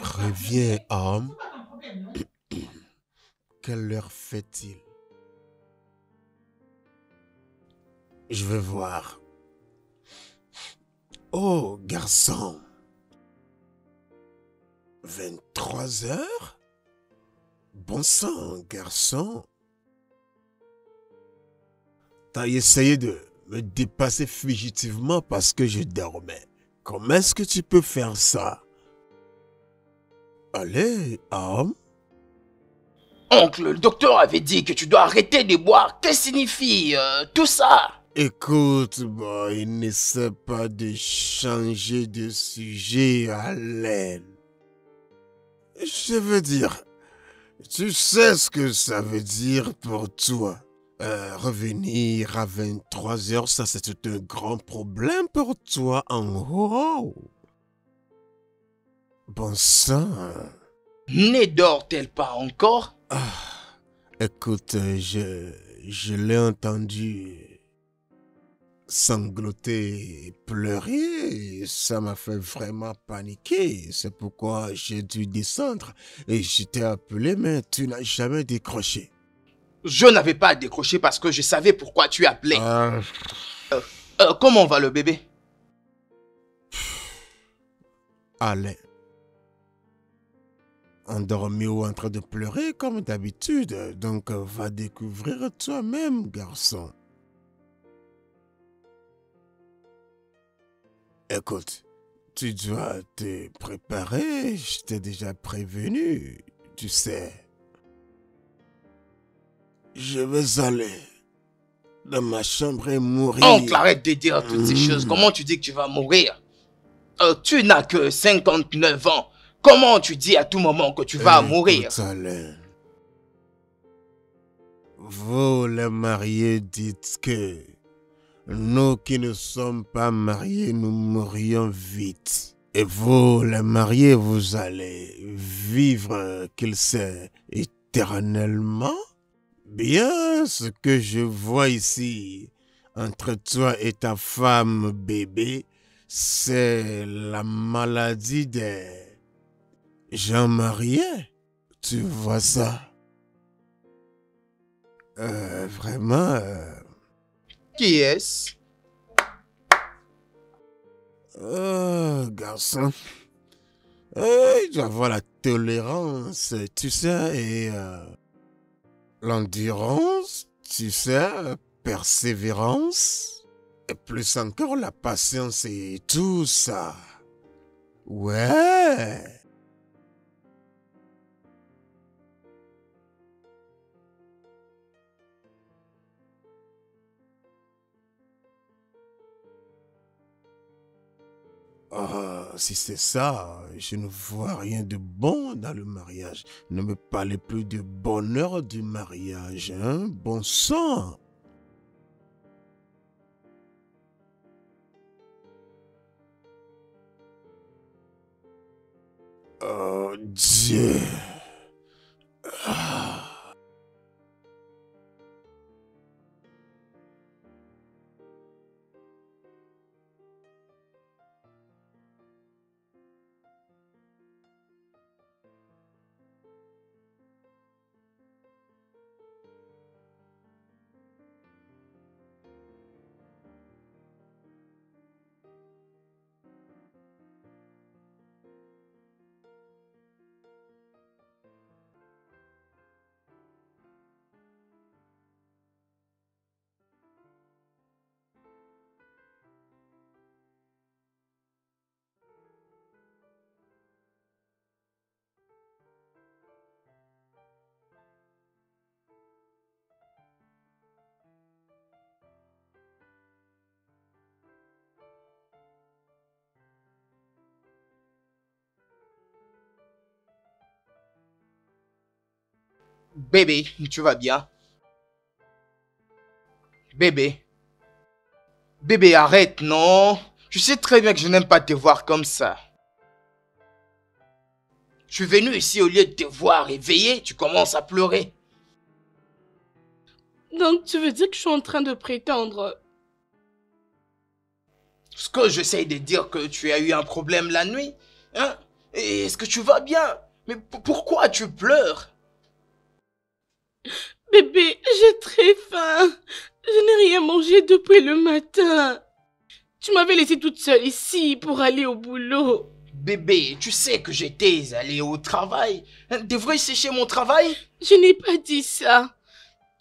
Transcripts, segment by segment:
Reviens, homme. Quelle heure fait-il? Je vais voir. Oh, garçon. 23 heures? Bon sang, garçon. T'as essayé de me dépasser fugitivement parce que je dormais. Comment est-ce que tu peux faire ça? Allez, homme. Oncle, le docteur avait dit que tu dois arrêter de boire. Que signifie tout ça? Écoute, boy, n'essaie pas de changer de sujet à l'aide. Je veux dire, tu sais ce que ça veut dire pour toi. Revenir à 23 heures, ça c'est un grand problème pour toi en haut. Bon sang. Ne dort-elle pas encore? Écoute, je l'ai entendu sangloter et pleurer. Ça m'a fait vraiment paniquer. C'est pourquoi j'ai dû descendre et je t'ai appelé, mais tu n'as jamais décroché. Je n'avais pas à décrocher parce que je savais pourquoi tu appelais. Comment va le bébé? Allez. Endormi ou en train de pleurer comme d'habitude. Donc va découvrir toi-même, garçon. Écoute, tu dois te préparer. Je t'ai déjà prévenu. Tu sais. Je vais aller dans ma chambre et mourir. Oncle, arrête de dire toutes ces choses. Comment tu dis que tu vas mourir? Tu n'as que 59 ans. Comment tu dis à tout moment que tu vas mourir? Alain, vous les mariés dites que nous qui ne sommes pas mariés, nous mourions vite. Et vous les mariés, vous allez vivre, qu'il sait, éternellement? Bien, ce que je vois ici, entre toi et ta femme bébé, c'est la maladie des gens mariés. Tu vois ça? Vraiment? Qui est-ce? Oh, garçon. Il doit avoir la tolérance, tu sais, et l'endurance, tu sais, persévérance, et plus encore la patience et tout ça. Ouais. Si c'est ça, je ne vois rien de bon dans le mariage. Ne me parlez plus du bonheur du mariage, hein? Bon sang! Oh Dieu! Bébé, tu vas bien? Bébé. Bébé, arrête, non? Tu sais très bien que je n'aime pas te voir comme ça. Je suis venu ici au lieu de te voir éveillé, tu commences à pleurer. Donc tu veux dire que je suis en train de prétendre? Ce que j'essaye de dire que tu as eu un problème la nuit, hein? Et est-ce que tu vas bien? Mais pourquoi tu pleures? Bébé, j'ai très faim. Je n'ai rien mangé depuis le matin. Tu m'avais laissée toute seule ici pour aller au boulot. Bébé, tu sais que j'étais allé au travail. Devrais-je sécher mon travail? Je n'ai pas dit ça.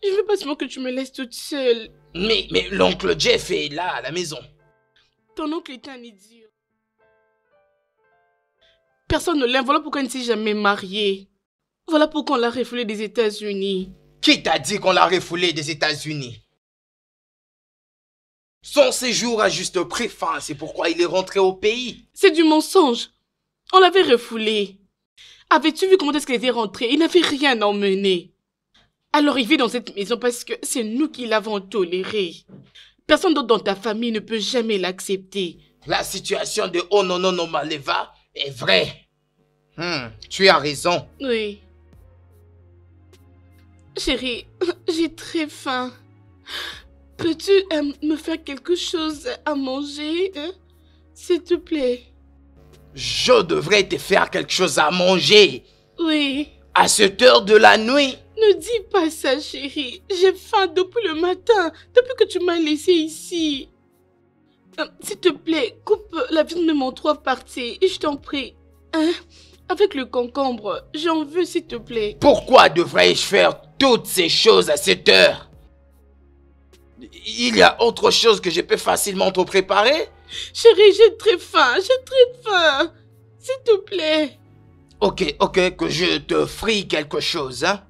Je veux pas seulement que tu me laisses toute seule. Mais l'oncle Jeff est là à la maison. Ton oncle est un idiot. Personne ne l'aime, voilà pourquoi il ne s'est jamais marié. Voilà pourquoi on l'a refoulé des États-Unis. Qui t'a dit qu'on l'a refoulé des États-Unis? Son séjour a juste pris fin, c'est pourquoi il est rentré au pays. C'est du mensonge. On l'avait refoulé. Avais-tu vu comment est-ce qu'il était rentré? Il n'avait rien emmené. Alors il vit dans cette maison parce que c'est nous qui l'avons toléré. Personne d'autre dans ta famille ne peut jamais l'accepter. La situation de Ononono Maleva est vraie. Tu as raison. Oui. Chérie, j'ai très faim. Peux-tu me faire quelque chose à manger, hein? S'il te plaît. Je devrais te faire quelque chose à manger. Oui. À cette heure de la nuit. Ne dis pas ça, chérie. J'ai faim depuis le matin, depuis que tu m'as laissé ici. S'il te plaît, coupe la viande de mon 3 parties, je t'en prie. Hein? Avec le concombre, j'en veux, s'il te plaît. Pourquoi devrais-je faire toutes ces choses à cette heure? Il y a autre chose que je peux facilement te préparer? Chérie, j'ai très faim, S'il te plaît. Ok, que je te frie quelque chose, hein?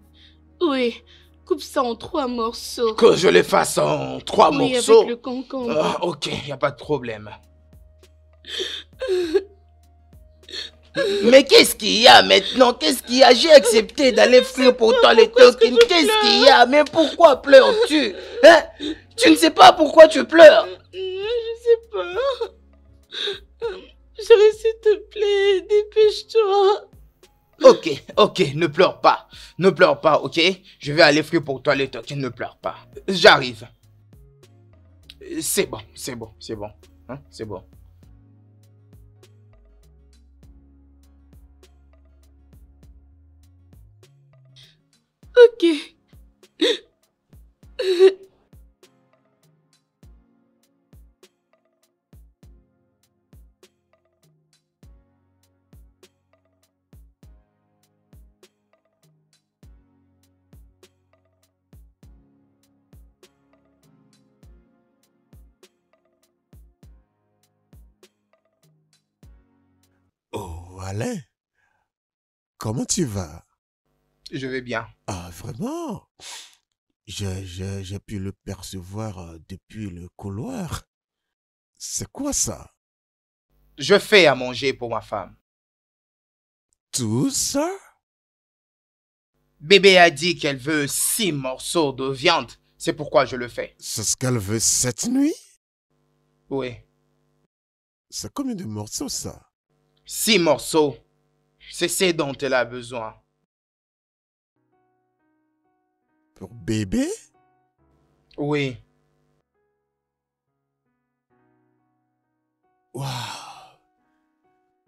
Oui, coupe ça en 3 morceaux. Que je les fasse en 3 oui, morceaux? avec le concombre. Ok, y a pas de problème. Mais qu'est-ce qu'il y a maintenant? Qu'est-ce qu'il y a? J'ai accepté d'aller frire pour toi les tokens. Qu'est-ce qu'il y a? Mais pourquoi pleures-tu? Hein? Tu ne sais pas pourquoi tu pleures? Je sais pas. Chérie, s'il te plaît, dépêche-toi. Ok, ne pleure pas. Ne pleure pas, ok? Je vais aller frire pour toi les tokens, ne pleure pas. J'arrive. C'est bon. Hein? C'est bon. Ok. Oh, Alain, comment tu vas? Je vais bien. Ah, vraiment? J'ai pu le percevoir depuis le couloir. C'est quoi ça? Je fais à manger pour ma femme. Tout ça? Bébé a dit qu'elle veut 6 morceaux de viande. C'est pourquoi je le fais. C'est ce qu'elle veut cette nuit? Oui. C'est combien de morceaux ça? 6 morceaux. C'est ce dont elle a besoin. Pour bébé? Oui. Waouh!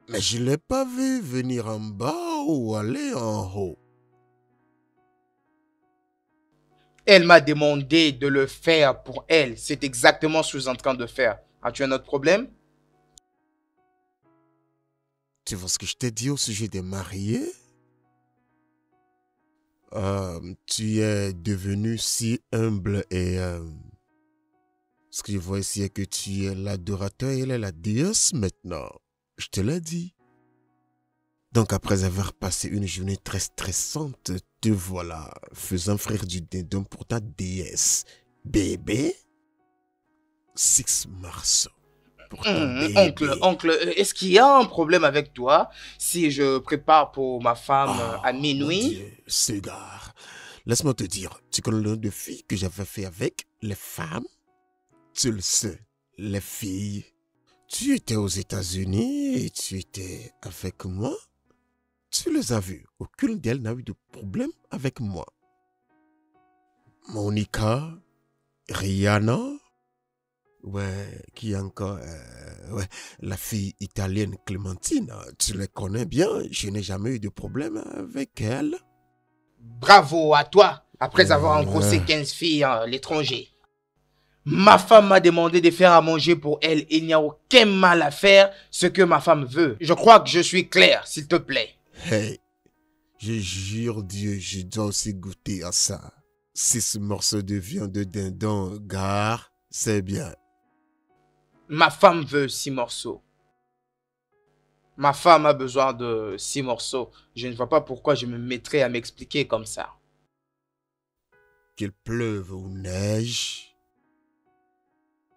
Mais je ne l'ai pas vu venir en bas ou aller en haut. Elle m'a demandé de le faire pour elle. C'est exactement ce que je suis en train de faire. As-tu un autre problème? Tu vois ce que je t'ai dit au sujet des mariés? Tu es devenu si humble et... ce que je vois ici est que tu es l'adorateur et elle est la déesse maintenant. Je te l'ai dit. Donc après avoir passé une journée très stressante, te voilà faisant frire du dindon pour ta déesse. Bébé? 6 morceaux. Pour ton bébé. Oncle, est-ce qu'il y a un problème avec toi si je prépare pour ma femme à minuit? Mon Dieu, Sugar. Laisse-moi te dire, tu connais le nom de filles que j'avais fait avec les femmes? Tu le sais, les filles. Tu étais aux États-Unis et tu étais avec moi. Tu les as vues. Aucune d'elles n'a eu de problème avec moi. Monica, Rihanna, ouais, qui encore, ouais, la fille italienne Clémentine, tu les connais bien. Je n'ai jamais eu de problème avec elle. Bravo à toi, après avoir engrossé 15 filles à l'étranger. Ma femme m'a demandé de faire à manger pour elle. Il n'y a aucun mal à faire ce que ma femme veut. Je crois que je suis clair, s'il te plaît. Hey, je jure Dieu, je dois aussi goûter à ça. 6 morceaux de viande de dindon, gare, c'est bien. Ma femme veut 6 morceaux. Ma femme a besoin de 6 morceaux. Je ne vois pas pourquoi je me mettrais à m'expliquer comme ça. Qu'il pleuve ou neige,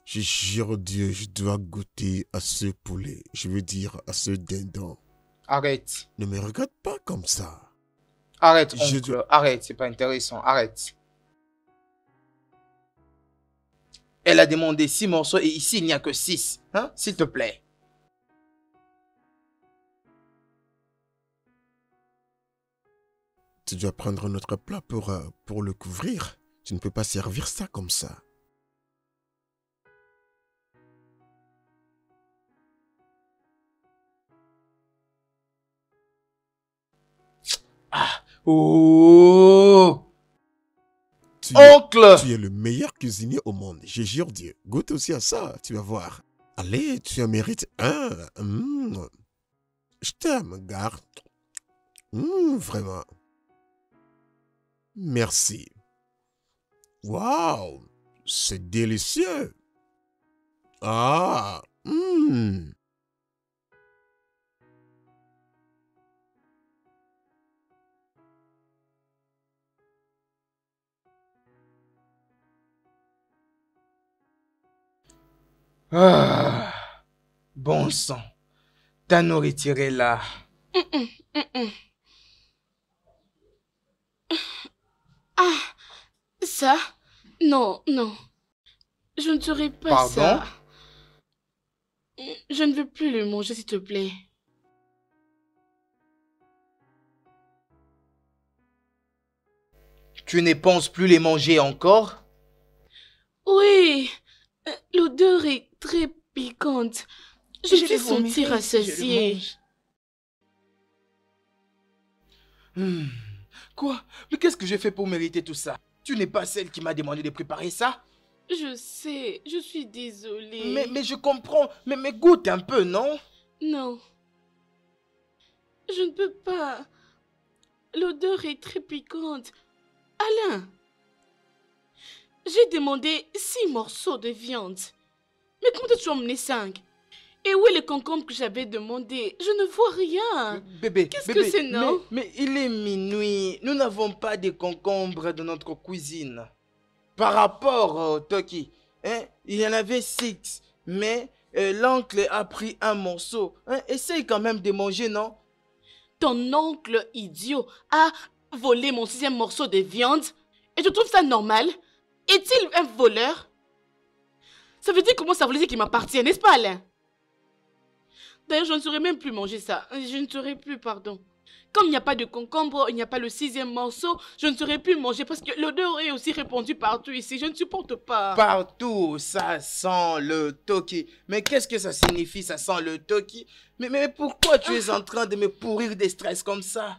je jure Dieu, je dois goûter à ce poulet. Je veux dire à ce dindon. Arrête. Ne me regarde pas comme ça. Arrête, Je oncle. dois- Arrête, c'est pas intéressant. Arrête. Elle a demandé 6 morceaux et ici, il n'y a que 6. Hein? S'il te plaît. Tu dois prendre notre plat pour le couvrir. Tu ne peux pas servir ça comme ça. Oh! Tu es, Oncle! tu es le meilleur cuisinier au monde. Je jure Dieu. Goûte aussi à ça, tu vas voir. Allez, tu en mérites un. Je t'aime, gare. Vraiment. Merci. Waouh, c'est délicieux. Ah, Ah, bon sang. Ta nourriture est là. Ah, ça? Non, non. Je ne ferai pas Pardon? ça. Je ne veux plus le manger, s'il te plaît. Tu ne penses plus les manger encore? Oui, l'odeur est très piquante. Je me Je fais vais vomir sentir si je le rassasiée. mange. Quoi? Mais qu'est-ce que j'ai fait pour mériter tout ça? Tu n'es pas celle qui m'a demandé de préparer ça? Je sais, je suis désolée. Mais je comprends. Mais goûte un peu, non? Non, je ne peux pas. L'odeur est très piquante. Alain, j'ai demandé 6 morceaux de viande. Mais comment tu as emmené 5? Et où est le concombre que j'avais demandé? Je ne vois rien. Bébé, Qu'est-ce bébé, que c'est, non? mais il est minuit. Nous n'avons pas de concombre dans notre cuisine. Par rapport au Toki, hein, il y en avait 6. Mais l'oncle a pris un morceau. Hein, essaye quand même de manger, non? Ton oncle idiot a volé mon 6e morceau de viande et tu trouves ça normal? Est-il un voleur? Ça veut dire comment ça voulait dire qu'il m'appartient, n'est-ce pas, Alain? D'ailleurs, je ne saurais même plus manger ça. Je ne saurais plus, pardon. Comme il n'y a pas de concombre, il n'y a pas le 6e morceau, je ne saurais plus manger parce que l'odeur est aussi répandue partout ici. Je ne supporte pas. Partout, ça sent le Toki. Mais qu'est-ce que ça signifie, ça sent le Toki? Mais pourquoi tu es en train de me pourrir de stress comme ça?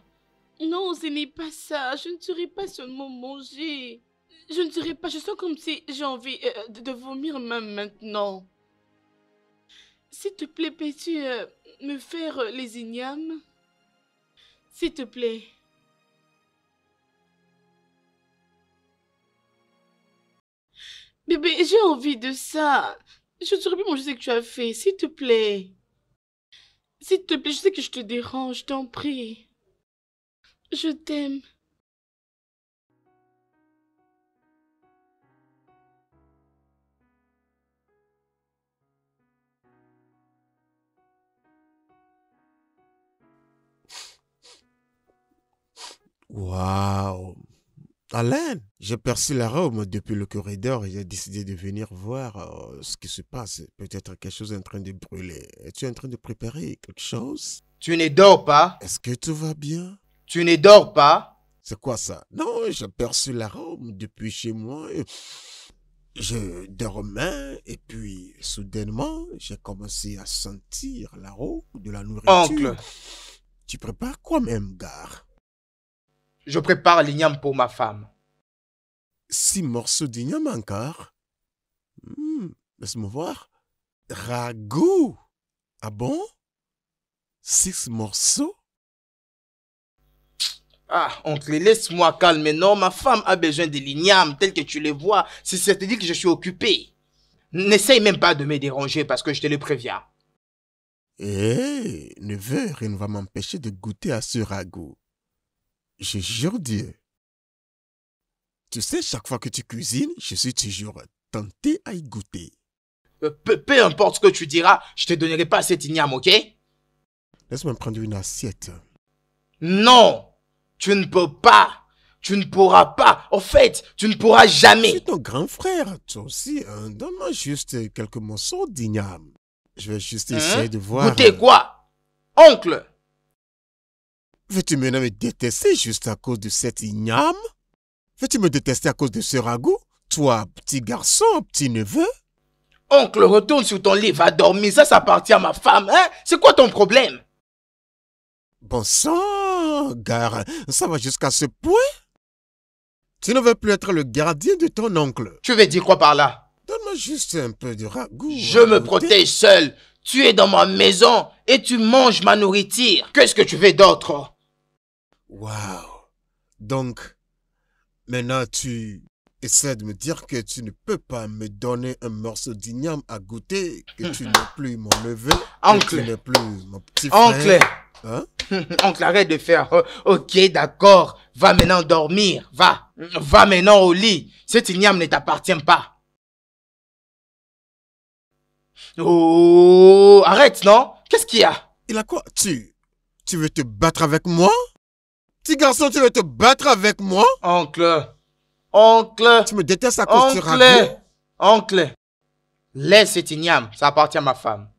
Non, ce n'est pas ça. Je ne saurais pas seulement manger. Je ne saurais pas. Je sens comme si j'ai envie de vomir même maintenant. S'il te plaît, peux-tu me faire les ignames? S'il te plaît. Bébé, j'ai envie de ça. Je ne saurais plus manger ce que tu as fait. S'il te plaît. S'il te plaît, je sais que je te dérange, je t'en prie. Je t'aime. waouh. Alain, j'ai perçu l'arôme depuis le corridor et j'ai décidé de venir voir ce qui se passe. Peut-être quelque chose est en train de brûler. Es-tu en train de préparer quelque chose? Tu ne dors pas? Est-ce que tout va bien? Tu ne dors pas? C'est quoi ça? Non, j'ai perçu l'arôme depuis chez moi. Je dormais et puis soudainement, j'ai commencé à sentir l'arôme de la nourriture. Oncle, Tu prépares quoi même, gare? je prépare l'igname pour ma femme. 6 morceaux d'igname encore? Laisse-moi voir. Ragoût. Ah bon? 6 morceaux? Ah, oncle, laisse-moi calmer. Non, ma femme a besoin de l'igname tel que tu le vois. Si ça te dit que je suis occupé. N'essaye même pas de me déranger parce que je te le préviens. Eh, neveu, rien ne va m'empêcher de goûter à ce ragoût. Je jure Dieu. Tu sais, chaque fois que tu cuisines, je suis toujours tenté à y goûter. Peu importe ce que tu diras, je te donnerai pas cette igname, ok? Laisse-moi prendre une assiette. Non, tu ne peux pas. Tu ne pourras pas. En fait, tu ne pourras Je jamais. suis ton grand frère, toi aussi. Donne-moi juste quelques morceaux d'igname. Je vais juste essayer de voir. Goûter quoi? Oncle, Veux-tu maintenant me détester juste à cause de cette igname? Veux-tu me détester à cause de ce ragoût? Toi, petit garçon, petit neveu? oncle, retourne sur ton lit, va dormir. Ça appartient à ma femme, hein? C'est quoi ton problème? Bon sang, gare, ça va jusqu'à ce point? Tu ne veux plus être le gardien de ton oncle. Tu veux dire quoi par là? Donne-moi juste un peu de ragoût. Je me protège seul. Tu es dans ma maison et tu manges ma nourriture. Qu'est-ce que tu veux d'autre? Waouh. Donc, maintenant tu essaies de me dire que tu ne peux pas me donner un morceau d'igname à goûter, que tu n'es plus mon neveu, Oncle. que tu n'es plus mon petit frère. Oncle, Hein? oncle, arrête de faire. Ok, d'accord. Va maintenant dormir. Va. Va maintenant au lit. Cette igname ne t'appartient pas. Oh, arrête, non? Qu'est-ce qu'il y a? Il a quoi? Tu veux te battre avec moi? Petit garçon, tu veux te battre avec moi? Oncle, oncle, Tu me détestes à cause du ragoût? oncle, oncle. Laisse cette igname. Ça appartient à ma femme.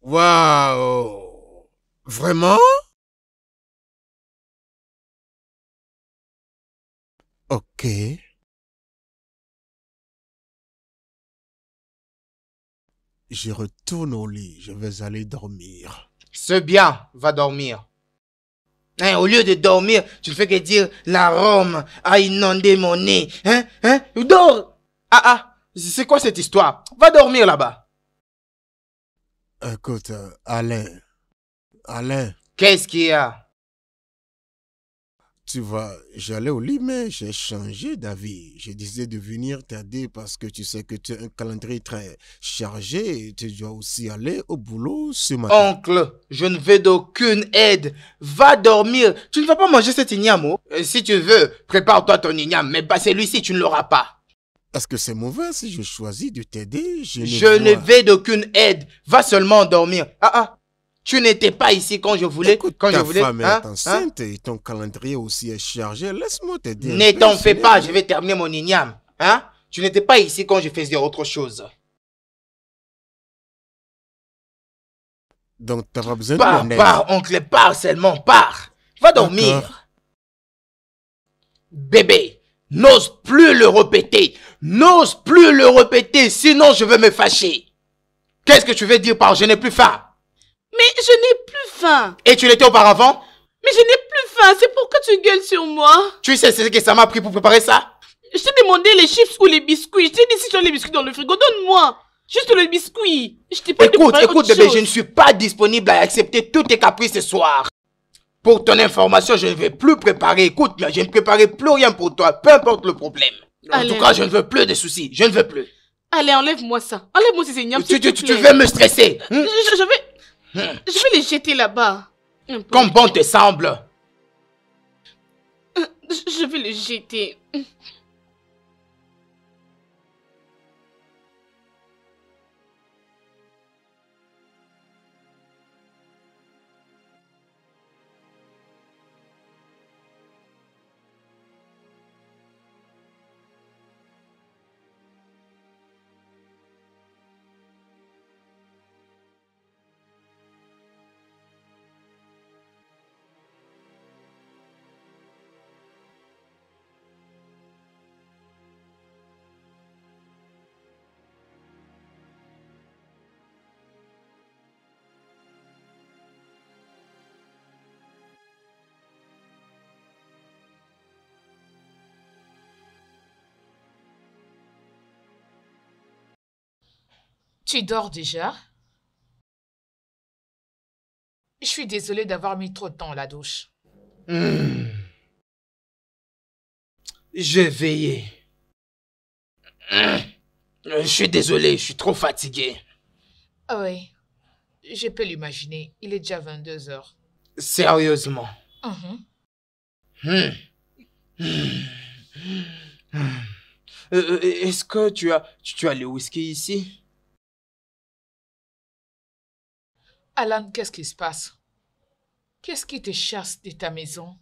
Waouh! Vraiment? Ok. Je retourne au lit. Je vais aller dormir. C'est bien. Va dormir. Hein, au lieu de dormir, tu ne fais que dire l'arôme a inondé mon nez. Hein? Dors! Ah, c'est quoi cette histoire? Va dormir là-bas. Écoute, Alain, Qu'est-ce qu'il y a? tu vois, j'allais au lit, mais j'ai changé d'avis. J'ai décidé de venir t'aider parce que tu sais que tu as un calendrier très chargé et tu dois aussi aller au boulot ce matin. Oncle, je ne veux d'aucune aide. Va dormir. Tu ne vas pas manger cet igname. Oh. Si tu veux, prépare-toi ton igname. Mais pas celui-ci, tu ne l'auras pas. Est-ce que c'est mauvais si je choisis de t'aider? Je ne veux d'aucune aide. Va seulement dormir. Tu n'étais pas ici quand je voulais. Écoute, quand ta je voulais. femme est enceinte et ton calendrier aussi est chargé. Laisse-moi t'aider. Ne t'en fais pas, je vais terminer mon igname. Hein? Tu n'étais pas ici quand je faisais autre chose. Donc, tu n'as pas besoin de Pars, mon aide. pars, oncle, pars seulement, pars. Va dormir. D'accord. Bébé, n'ose plus le répéter. N'ose plus le répéter, sinon je vais me fâcher. Qu'est-ce que tu veux dire par je n'ai plus faim? Mais je n'ai plus faim. Et tu l'étais auparavant? Mais je n'ai plus faim. C'est pourquoi tu gueules sur moi. Tu sais ce que ça m'a pris pour préparer ça? Je t'ai demandé les chips ou les biscuits. Je t'ai dit si tu as les biscuits dans le frigo, donne-moi. Juste le biscuit. Je t'ai pas dit de préparer Écoute, autre bébé, chose. je ne suis pas disponible à accepter tous tes caprices ce soir. Pour ton information, je ne vais plus préparer. Écoute, je ne préparerai plus rien pour toi, peu importe le problème. En Allez. tout cas, je ne veux plus de soucis. Je ne veux plus. Allez, enlève-moi ça. Enlève-moi ces ignames, Tu s'il te plaît. veux me stresser. Je vais les jeter là-bas. Comme bon te semble. Je vais les jeter. Tu dors déjà? Je suis désolée d'avoir mis trop de temps à la douche. J'ai veillé. Je suis désolé, je suis trop fatigué. Ah oui, je peux l'imaginer. Il est déjà 22 heures. Sérieusement. Mhm. Est-ce que tu as le whisky ici? Alan, qu'est-ce qui se passe? Qu'est-ce qui te chasse de ta maison?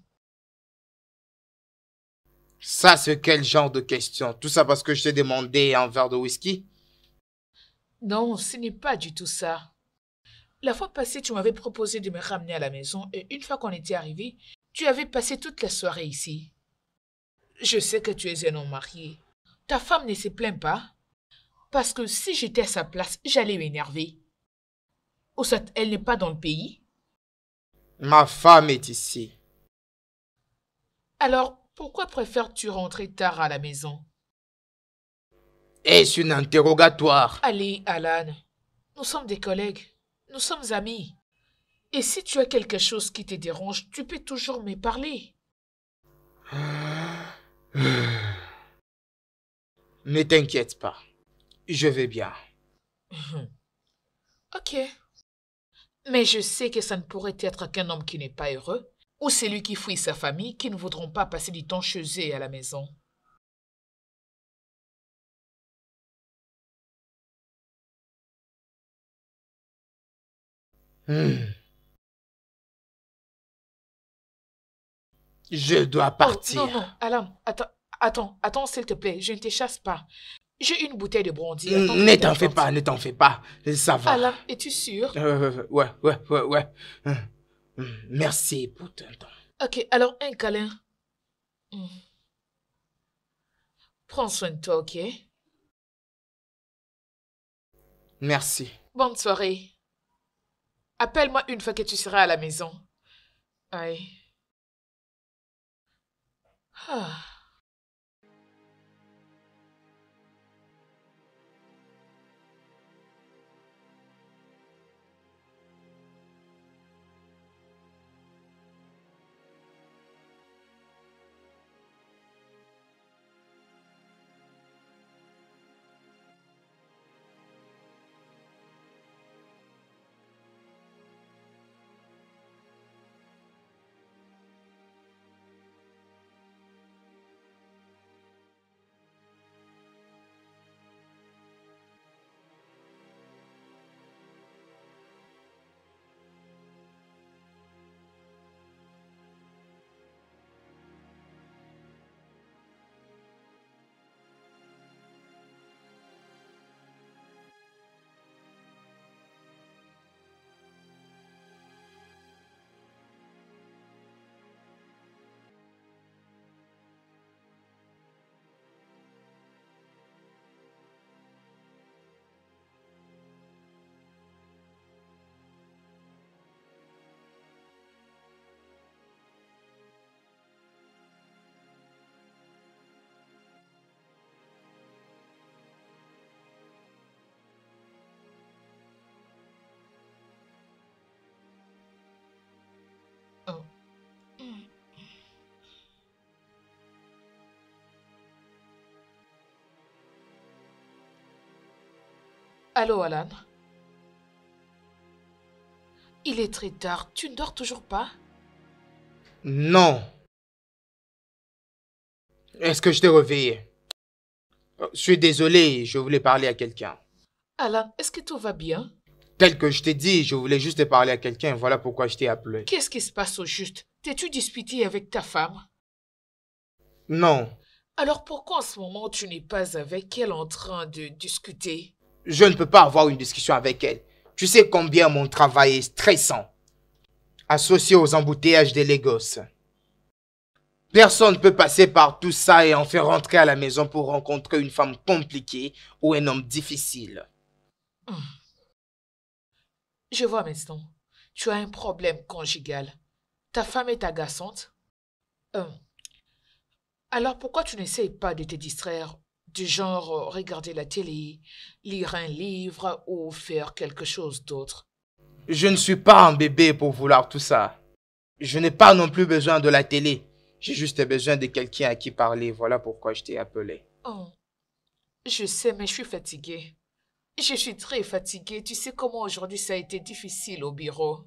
Ça, c'est quel genre de question? Tout ça parce que je t'ai demandé un verre de whisky? Non, ce n'est pas du tout ça. La fois passée, tu m'avais proposé de me ramener à la maison et une fois qu'on était arrivé, tu avais passé toute la soirée ici. Je sais que tu es un homme marié. Ta femme ne se plaint pas? Parce que si j'étais à sa place, j'allais m'énerver. Ou soit elle n'est pas dans le pays? Ma femme est ici. Alors, pourquoi préfères-tu rentrer tard à la maison? Est-ce une interrogatoire? Allez, Alan, nous sommes des collègues. Nous sommes amis. Et si tu as quelque chose qui te dérange, tu peux toujours me parler. Ne t'inquiète pas. Je vais bien. Ok. Mais je sais que ça ne pourrait être qu'un homme qui n'est pas heureux, ou celui qui fuit sa famille, qui ne voudront pas passer du temps chez eux et à la maison. Je dois Oh, partir. non, Alan, attends, s'il te plaît, je ne te chasse pas. J'ai une bouteille de brandy. Attends, Ne t'en fais pas, ne t'en fais pas. Ça va. Alan, es-tu sûr? Ouais. Merci pour ton temps. Ok, alors un câlin. Prends soin de toi, ok? Merci. Bonne soirée. Appelle-moi une fois que tu seras à la maison. Aïe. Ah. Oh. Allô, Alan? Il est très tard. Tu ne dors toujours pas? Non. Est-ce que je t'ai réveillé? Je suis désolé, je voulais parler à quelqu'un. Alan, est-ce que tout va bien? Tel que je t'ai dit, je voulais juste te parler à quelqu'un, voilà pourquoi je t'ai appelé. Qu'est-ce qui se passe au juste? T'es-tu disputé avec ta femme? Non, Alors pourquoi en ce moment tu n'es pas avec elle en train de discuter? je ne peux pas avoir une discussion avec elle. Tu sais combien mon travail est stressant, associé aux embouteillages des Lagos. Personne ne peut passer par tout ça et en faire rentrer à la maison pour rencontrer une femme compliquée ou un homme difficile. Je vois maintenant. Tu as un problème conjugal. Ta femme est agaçante. Alors pourquoi tu n'essayes pas de te distraire Du genre regarder la télé, lire un livre ou faire quelque chose d'autre. Je ne suis pas un bébé pour vouloir tout ça. Je n'ai pas non plus besoin de la télé. J'ai juste besoin de quelqu'un à qui parler. Voilà pourquoi je t'ai appelé. Oh, je sais, mais je suis fatiguée. Je suis très fatiguée. Tu sais comment aujourd'hui ça a été difficile au bureau.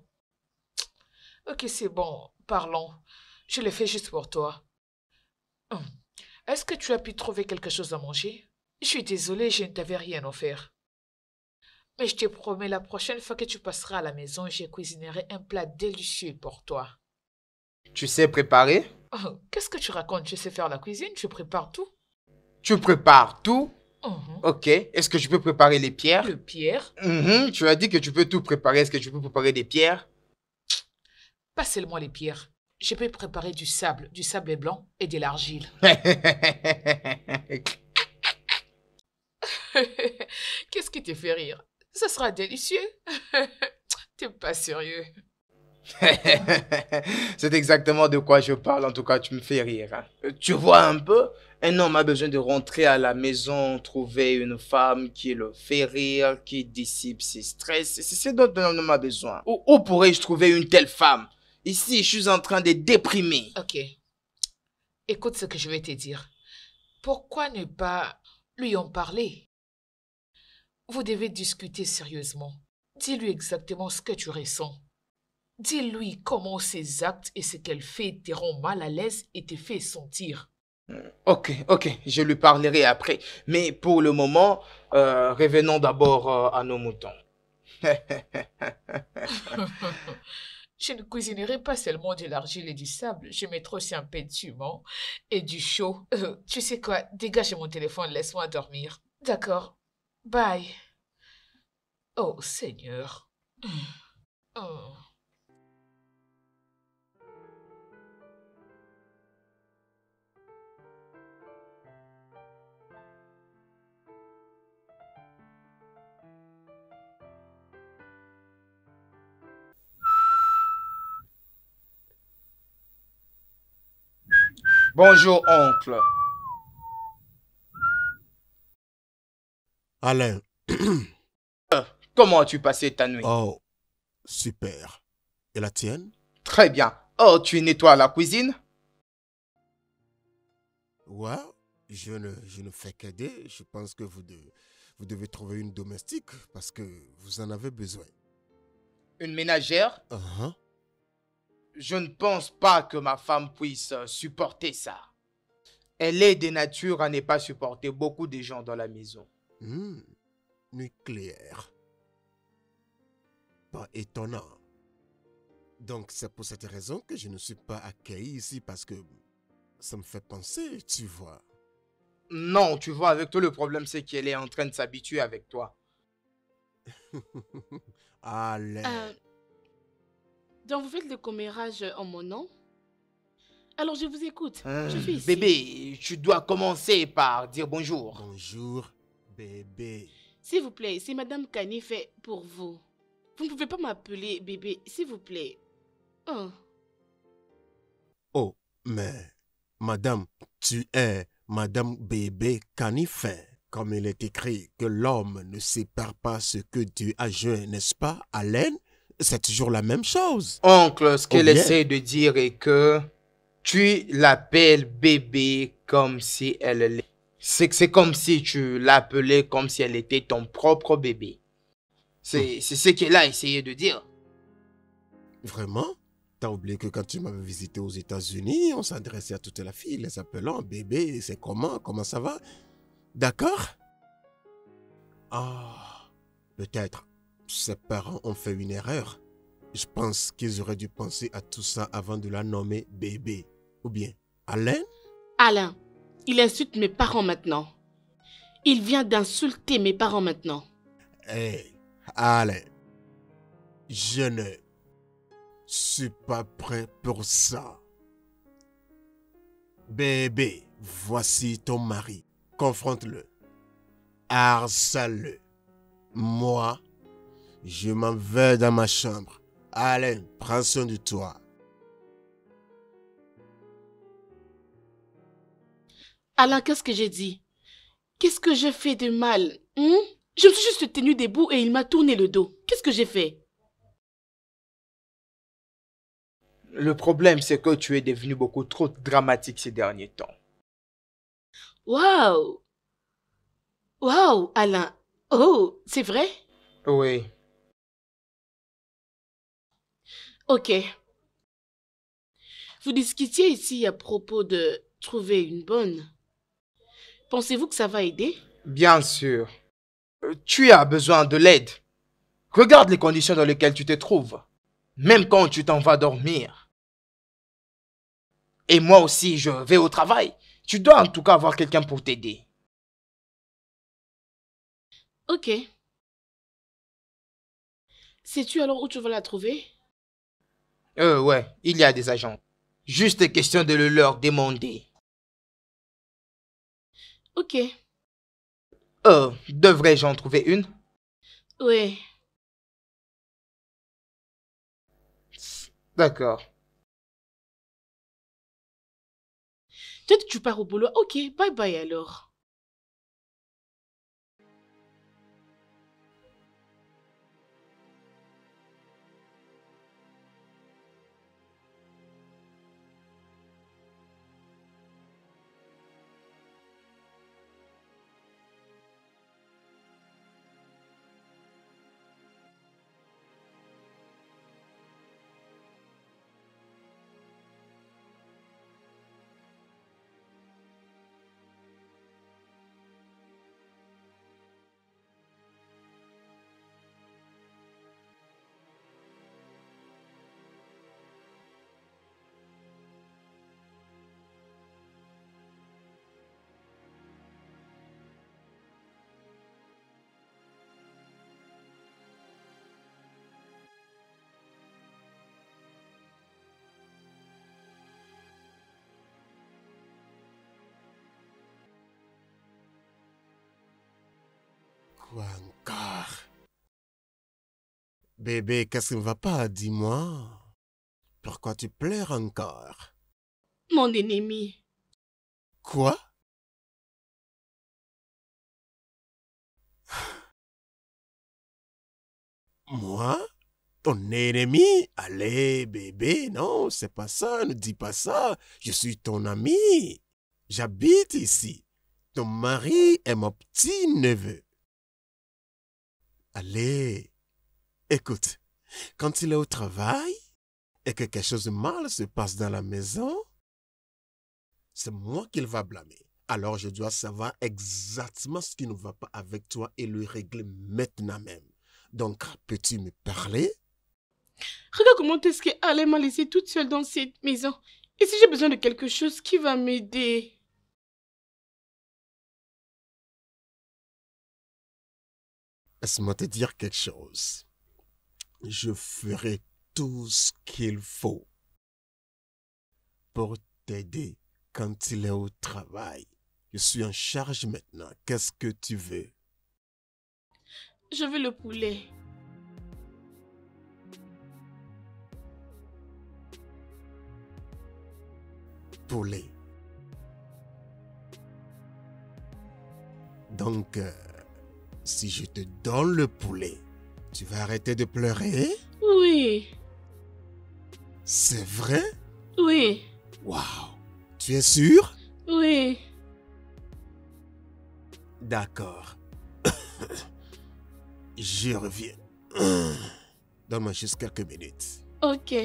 Ok, c'est bon, parlons. Je le fais juste pour toi. Hum. Est-ce que tu as pu trouver quelque chose à manger? Je suis désolée, je ne t'avais rien offert. Mais je te promets, la prochaine fois que tu passeras à la maison, je cuisinerai un plat délicieux pour toi. Tu sais préparer? Oh, qu'est-ce que tu racontes? Je sais faire la cuisine, je prépare tout. Tu prépares tout? Mhm. Ok. Est-ce que je peux préparer les pierres? Le pierre, Tu as dit que tu peux tout préparer. Est-ce que tu peux préparer des pierres? pas seulement les pierres. Je peux préparer du sable blanc et de l'argile. Qu'est-ce qui te fait rire? Ça sera délicieux. T'es pas sérieux. C'est exactement de quoi je parle. En tout cas, tu me fais rire. Hein. Tu vois un peu, un homme a besoin de rentrer à la maison, trouver une femme qui le fait rire, qui dissipe ses stress. C'est ce dont un homme a besoin. Où pourrais-je trouver une telle femme? Ici, je suis en train de déprimer. Ok. Écoute ce que je vais te dire. Pourquoi ne pas lui en parler? Vous devez discuter sérieusement. Dis-lui exactement ce que tu ressens. Dis-lui comment ses actes et ce qu'elle fait te rend mal à l'aise et te fait sentir. Ok, je lui parlerai après. Mais pour le moment, revenons d'abord à nos moutons. Je ne cuisinerai pas seulement de l'argile et du sable, je mettrai aussi un peu de piment et du chaud. Tu sais quoi, dégage mon téléphone, laisse-moi dormir. D'accord, bye. Oh Seigneur. Oh. Bonjour, oncle. Alain. Comment as-tu passé ta nuit? Oh, super. Et la tienne? Très bien. Oh, tu nettoies la cuisine? Ouais, je ne fais qu'aider. Je pense que vous devez trouver une domestique parce que vous en avez besoin. Une ménagère? Uh-huh. Je ne pense pas que ma femme puisse supporter ça. Elle est de nature à ne pas supporter beaucoup de gens dans la maison. Nucléaire. Pas étonnant. Donc c'est pour cette raison que je ne suis pas accueilli ici parce que ça me fait penser, tu vois. Non, tu vois, avec tout le problème, c'est qu'elle est en train de s'habituer avec toi. Alain. Donc vous faites le commérage en mon nom? Alors je vous écoute. Je suis ici. Bébé, tu dois commencer par dire bonjour. Bonjour, bébé. S'il vous plaît, c'est Madame Kani fait pour vous. Vous ne pouvez pas m'appeler bébé, s'il vous plaît. Oh. Oh, mais madame, tu es Madame Bébé Canifin. Comme il est écrit que l'homme ne sépare pas ce que Dieu a joint, n'est-ce pas, Alain? C'est toujours la même chose. Oncle, ce qu'elle bien. essaie de dire est que tu l'appelles bébé comme si elle l'est. C'est comme si tu l'appelais comme si elle était ton propre bébé. C'est ce qu'elle a essayé de dire. Vraiment? T'as oublié que quand tu m'avais visité aux États-Unis, on s'adressait à toutes les filles, les appelant bébé, c'est comment ça va? D'accord? Ah, peut-être ses parents ont fait une erreur. Je pense qu'ils auraient dû penser à tout ça avant de la nommer bébé. Ou bien, Alain? Alain, il insulte mes parents maintenant. Il vient d'insulter mes parents maintenant. Hé, Alain, je ne suis pas prêt pour ça. Bébé, voici ton mari. Confronte-le. Harcèle-le. Moi, je m'en vais dans ma chambre. Alain, prends soin de toi. Alain, qu'est-ce que j'ai dit? Qu'est-ce que j'ai fait de mal? Je me suis juste tenue debout et il m'a tourné le dos. Qu'est-ce que j'ai fait? Le problème, c'est que tu es devenu beaucoup trop dramatique ces derniers temps. Waouh! Waouh, Alain! Oh, c'est vrai? Oui. Ok. Vous discutiez ici à propos de trouver une bonne. Pensez-vous que ça va aider? Bien sûr. Tu as besoin de l'aide. Regarde les conditions dans lesquelles tu te trouves. Même quand tu t'en vas dormir. Et moi aussi, je vais au travail. Tu dois en tout cas avoir quelqu'un pour t'aider. Ok. Sais-tu alors où tu vas la trouver? Ouais, il y a des agents. Juste question de le leur demander. Ok. Devrais-je en trouver une? Ouais. D'accord. Toi, tu pars au boulot. Ok, bye bye alors. Quoi encore? Bébé, qu'est-ce qui ne va pas? Dis-moi. Pourquoi tu pleures encore? Mon ennemi. Quoi? Moi? Ton ennemi? Allez, bébé, non, c'est pas ça, ne dis pas ça. Je suis ton ami. J'habite ici. Ton mari est mon petit-neveu. Allez, écoute, quand il est au travail et que quelque chose de mal se passe dans la maison, c'est moi qu'il va blâmer. Alors je dois savoir exactement ce qui ne va pas avec toi et le régler maintenant même. Donc, peux-tu me parler? Regarde comment est-ce qu'Alain m'a laissée toute seule dans cette maison. Et si j'ai besoin de quelque chose, qui va m'aider? Laisse-moi te dire quelque chose. Je ferai tout ce qu'il faut pour t'aider quand il est au travail. Je suis en charge maintenant. Qu'est-ce que tu veux? Je veux le poulet. Poulet. Donc, si je te donne le poulet, tu vas arrêter de pleurer? Oui. C'est vrai? Oui. Waouh! Tu es sûr? Oui. D'accord. Je reviens. Donne-moi juste quelques minutes. Ok.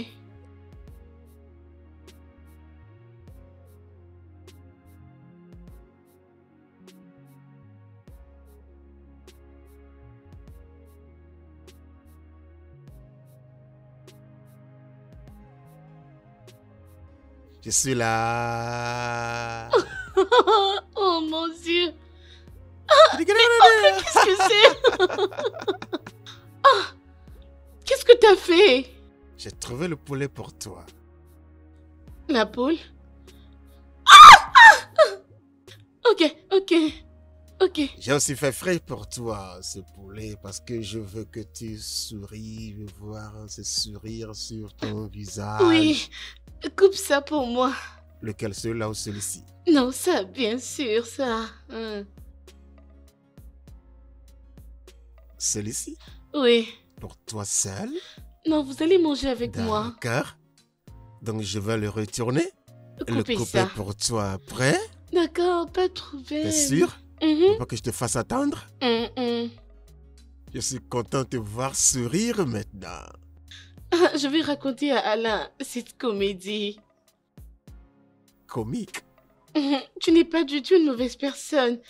Je suis là. Oh mon Dieu. Qu'est-ce que c'est? Ah, qu'est-ce que t'as fait? J'ai trouvé le poulet pour toi. La poule? Ok, ok, ok. J'ai aussi fait frais pour toi, ce poulet, parce que je veux que tu souris. Je veux voir ce sourire sur ton visage. Oui, coupe ça pour moi. Lequel, celui-là ou celui-ci? Non, ça, bien sûr, ça. Celui-ci, Oui. pour toi seul. Non, vous allez manger avec moi. D'accord. Donc je vais le retourner. Et le Coupez couper ça. pour toi après. D'accord, pas trop T'es belle. sûr? Mhm. Faut pas que je te fasse attendre. Mhm. Je suis content de te voir sourire maintenant. Ah, je vais raconter à Alain cette comédie. Comique. Mhm. Tu n'es pas du tout une mauvaise personne.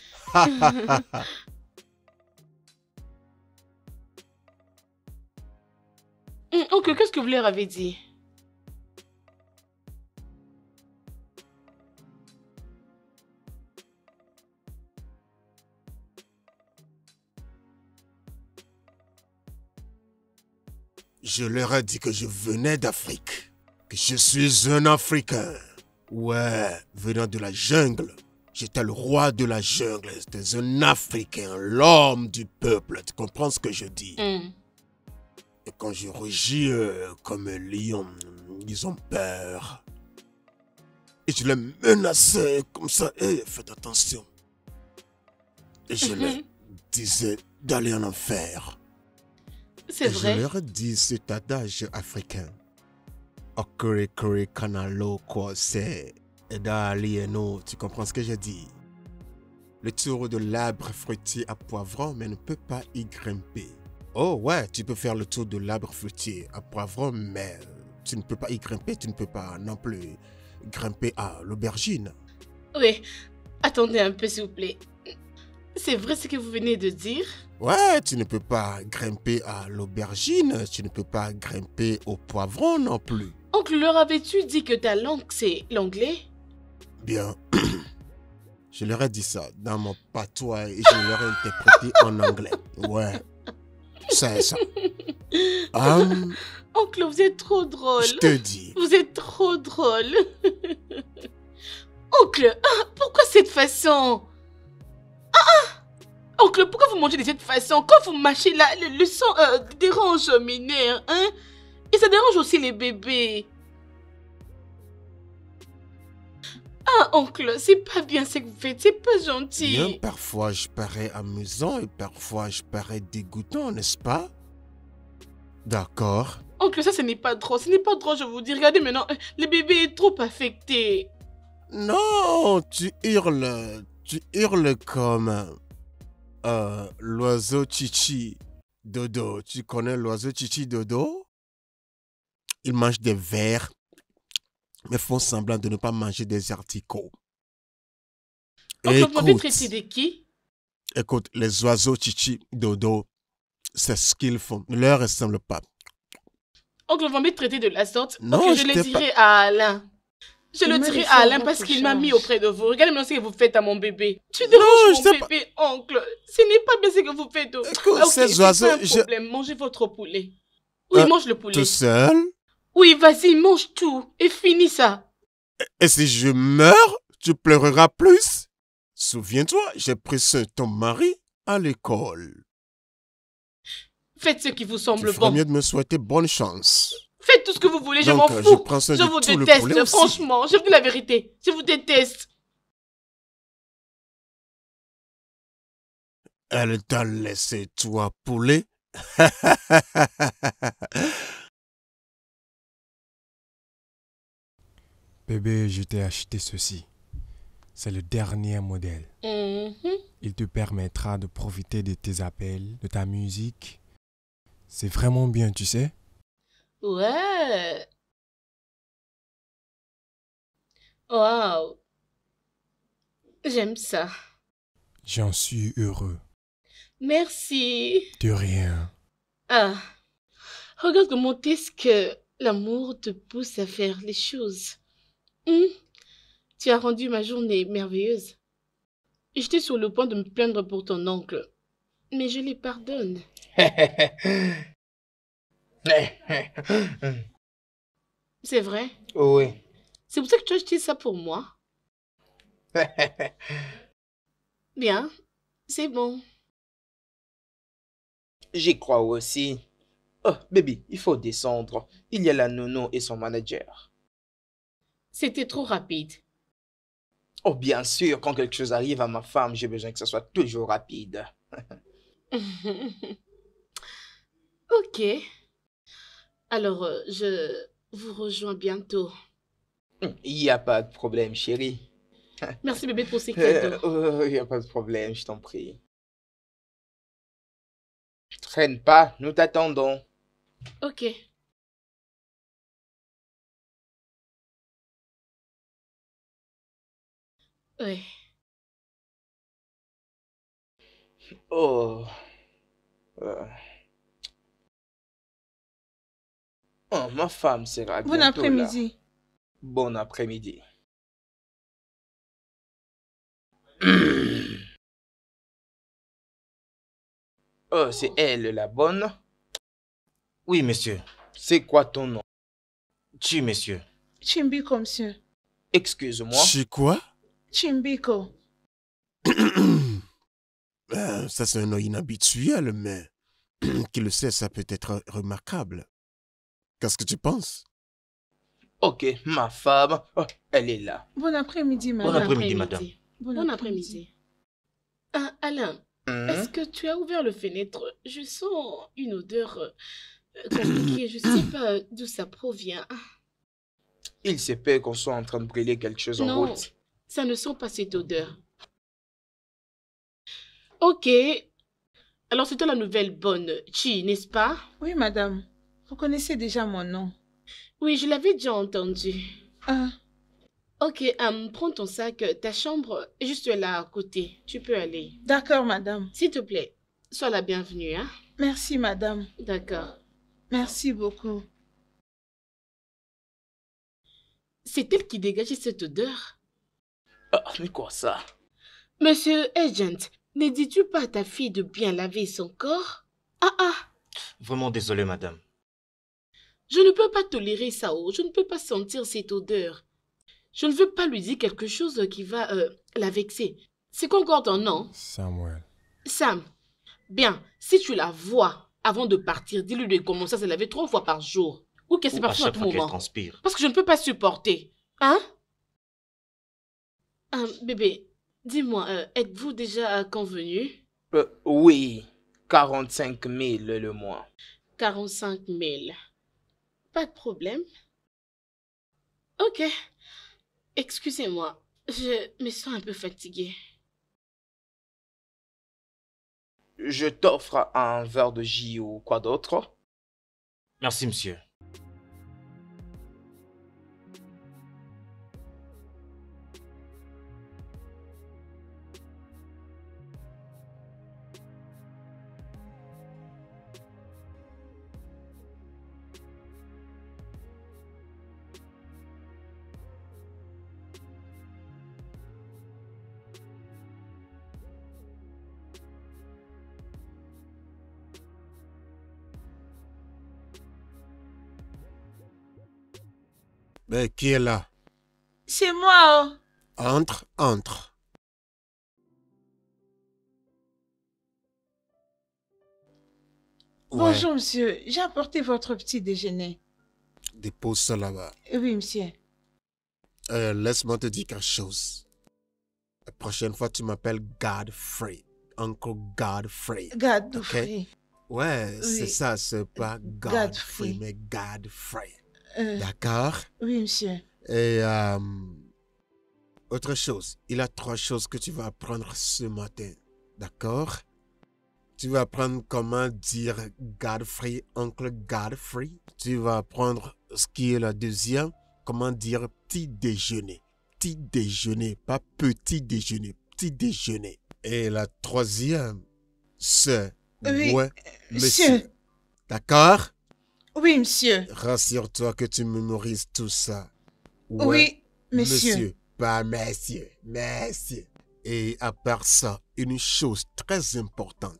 Oncle, qu'est-ce que vous leur avez dit? Je leur ai dit que je venais d'Afrique. Que je suis un Africain. Ouais, venant de la jungle. J'étais le roi de la jungle. J'étais un Africain, l'homme du peuple. Tu comprends ce que je dis? Et quand je rugis comme un lion, ils ont peur. Et je les menaçais comme ça. Et faites attention. Et je leur disais d'aller en enfer. C'est Et vrai. je leur ai dit cet adage africain. Okurikuri kanalo kwase eda alieno. Tu comprends ce que je dis? Le tour de l'arbre fruitier à poivron, mais ne peut pas y grimper. Oh ouais, tu peux faire le tour de l'arbre fruitier à poivron, mais tu ne peux pas y grimper. Tu ne peux pas non plus grimper à l'aubergine. Oui. Attendez un peu, s'il vous plaît. C'est vrai ce que vous venez de dire? Ouais, tu ne peux pas grimper à l'aubergine. Tu ne peux pas grimper au poivron non plus. Oncle, leur avais-tu dit que ta langue, c'est l'anglais? Bien. Je leur ai dit ça dans mon patois et je leur ai interprété en anglais. Ouais. C'est ça. Oncle, vous êtes trop drôle. Je te dis. Vous êtes trop drôle. Oncle, pourquoi cette façon? Oncle, pourquoi vous mangez de cette façon? Quand vous mâchez là, le sang dérange mes nerfs, hein? Et ça dérange aussi les bébés. Ah, oncle, c'est pas bien ce que vous faites, c'est pas gentil. Bien, parfois je parais amusant et parfois je parais dégoûtant, n'est-ce pas? D'accord. Oncle, ça ce n'est pas drôle, ce n'est pas drôle, je vous dis. Regardez maintenant, le bébé est trop affecté. Non, tu hurles comme l'oiseau Chichi Dodo. Tu connais l'oiseau Chichi Dodo? Il mange des vers, mais font semblant de ne pas manger des artichauts. Oncle, vous m'avez traité de qui? Écoute, les oiseaux Chichi Dodo, c'est ce qu'ils font. Ne leur ressemble pas. Oncle, vous m'avez traité de la sorte. Non, ok, je le dirai à Alain. Je le dirai à Alain parce qu'il m'a mis auprès de vous. Regardez maintenant ce que vous faites à mon bébé. Tu déranges mon bébé, oncle. Ce n'est pas bien ce que vous faites. Écoute, ok, ces oiseaux... pas un problème. Mangez votre poulet. Oui, mange le poulet. Tout seul? Oui, vas-y, mange tout. Et finis ça. Et si je meurs, tu pleureras plus? Souviens-toi, j'ai pris soin de ton mari à l'école. Faites ce qui vous semble Tu ferais bon. mieux de me souhaiter bonne chance. Faites tout ce que vous voulez, je Donc, m'en je fous. prends soin Je de vous tout le déteste, poulet aussi. franchement. Je vous dis la vérité. Je vous déteste. Elle t'a laissé toi poulet? Bébé, je t'ai acheté ceci. C'est le dernier modèle. Il te permettra de profiter de tes appels, de ta musique. C'est vraiment bien, tu sais. Ouais. Waouh. J'aime ça. J'en suis heureux. Merci. De rien. Ah. Regarde comment est-ce que l'amour te pousse à faire les choses. Tu as rendu ma journée merveilleuse. J'étais sur le point de me plaindre pour ton oncle. Mais je les pardonne. C'est vrai? Oui. C'est pour ça que tu as acheté ça pour moi? Bien, c'est bon. J'y crois aussi. Oh, baby, il faut descendre. Il y a la nounou et son manager. C'était trop rapide. Oh, bien sûr, quand quelque chose arrive à ma femme, j'ai besoin que ce soit toujours rapide. Ok. Alors, je vous rejoins bientôt. Il n'y a pas de problème, chérie. Merci bébé pour ces cadeaux. Il n'y a pas de problème, je t'en prie. Traîne pas, nous t'attendons. Ok. Ouais. Oh. Oh, ma femme sera Bon bientôt là. après-midi. Bon après-midi. Oh, c'est elle la bonne. Oui, monsieur. C'est quoi ton nom? Monsieur. Chimbiko, monsieur. Excuse-moi. C'est quoi? Chimbiko. Ça, c'est un nom inhabituel, mais qui le sait, ça peut être remarquable. Qu'est-ce que tu penses? Ok, ma femme, oh, elle est là. Bon après-midi, madame. Bon après-midi, madame. Bon après-midi. Ah, Alain, est-ce que tu as ouvert le fenêtre? Je sens une odeur compliquée. Je ne sais pas d'où ça provient. Il se peut qu'on soit en train de brûler quelque chose en Non, route. ça ne sent pas cette odeur. Ok. Alors, c'est toi la nouvelle bonne Chi, n'est-ce pas? Oui, madame. Vous connaissez déjà mon nom. Oui, je l'avais déjà entendu. Ah, Ok, prends ton sac. Ta chambre est juste là à côté. Tu peux aller. d'accord, madame. S'il te plaît, sois la bienvenue, hein? Merci, madame. D'accord. Merci beaucoup. C'est elle qui dégageait cette odeur? Ah, mais quoi ça? Monsieur Agent, ne dis-tu pas à ta fille de bien laver son corps? Ah! Vraiment désolé, madame. Je ne peux pas tolérer ça, oh. Je ne peux pas sentir cette odeur. Je ne veux pas lui dire quelque chose qui va la vexer. C'est quoi encore ton nom? Samuel. Sam. Bien, si tu la vois avant de partir, dis-lui de commencer à se laver 3 fois par jour. Ou qu'elle se Ou à parfois à chaque tout fois qu'elle moment. transpire. Parce que je ne peux pas supporter. Hein? Bébé, dis-moi, êtes-vous déjà convenu? Oui, 45 000 le mois. 45 000. Pas de problème. Ok. Excusez-moi, je me sens un peu fatiguée. Je t'offre un verre de jus ou quoi d'autre? Merci, monsieur. Mais qui est là? C'est moi, oh. Entre, entre. Ouais, Bonjour, monsieur. J'ai apporté votre petit déjeuner. dépose ça là-bas. Oui, monsieur. Laisse-moi te dire quelque chose. La prochaine fois, tu m'appelles Godfrey. Uncle Godfrey. Godfrey. Ouais, c'est Oui. ça, c'est pas Godfrey, mais Godfrey. D'accord? Oui, monsieur. Et autre chose, il y a 3 choses que tu vas apprendre ce matin. D'accord? Tu vas apprendre comment dire Godfrey, Uncle Godfrey. Tu vas apprendre ce qui est la deuxième, comment dire petit déjeuner. Petit déjeuner, pas petit déjeuner, petit déjeuner. Et la troisième, c'est Oui, ouais, monsieur. monsieur. D'accord? Oui, monsieur. Rassure-toi que tu mémorises tout ça. Ouais, Oui, monsieur. pas monsieur, monsieur. Et à part ça, une chose très importante,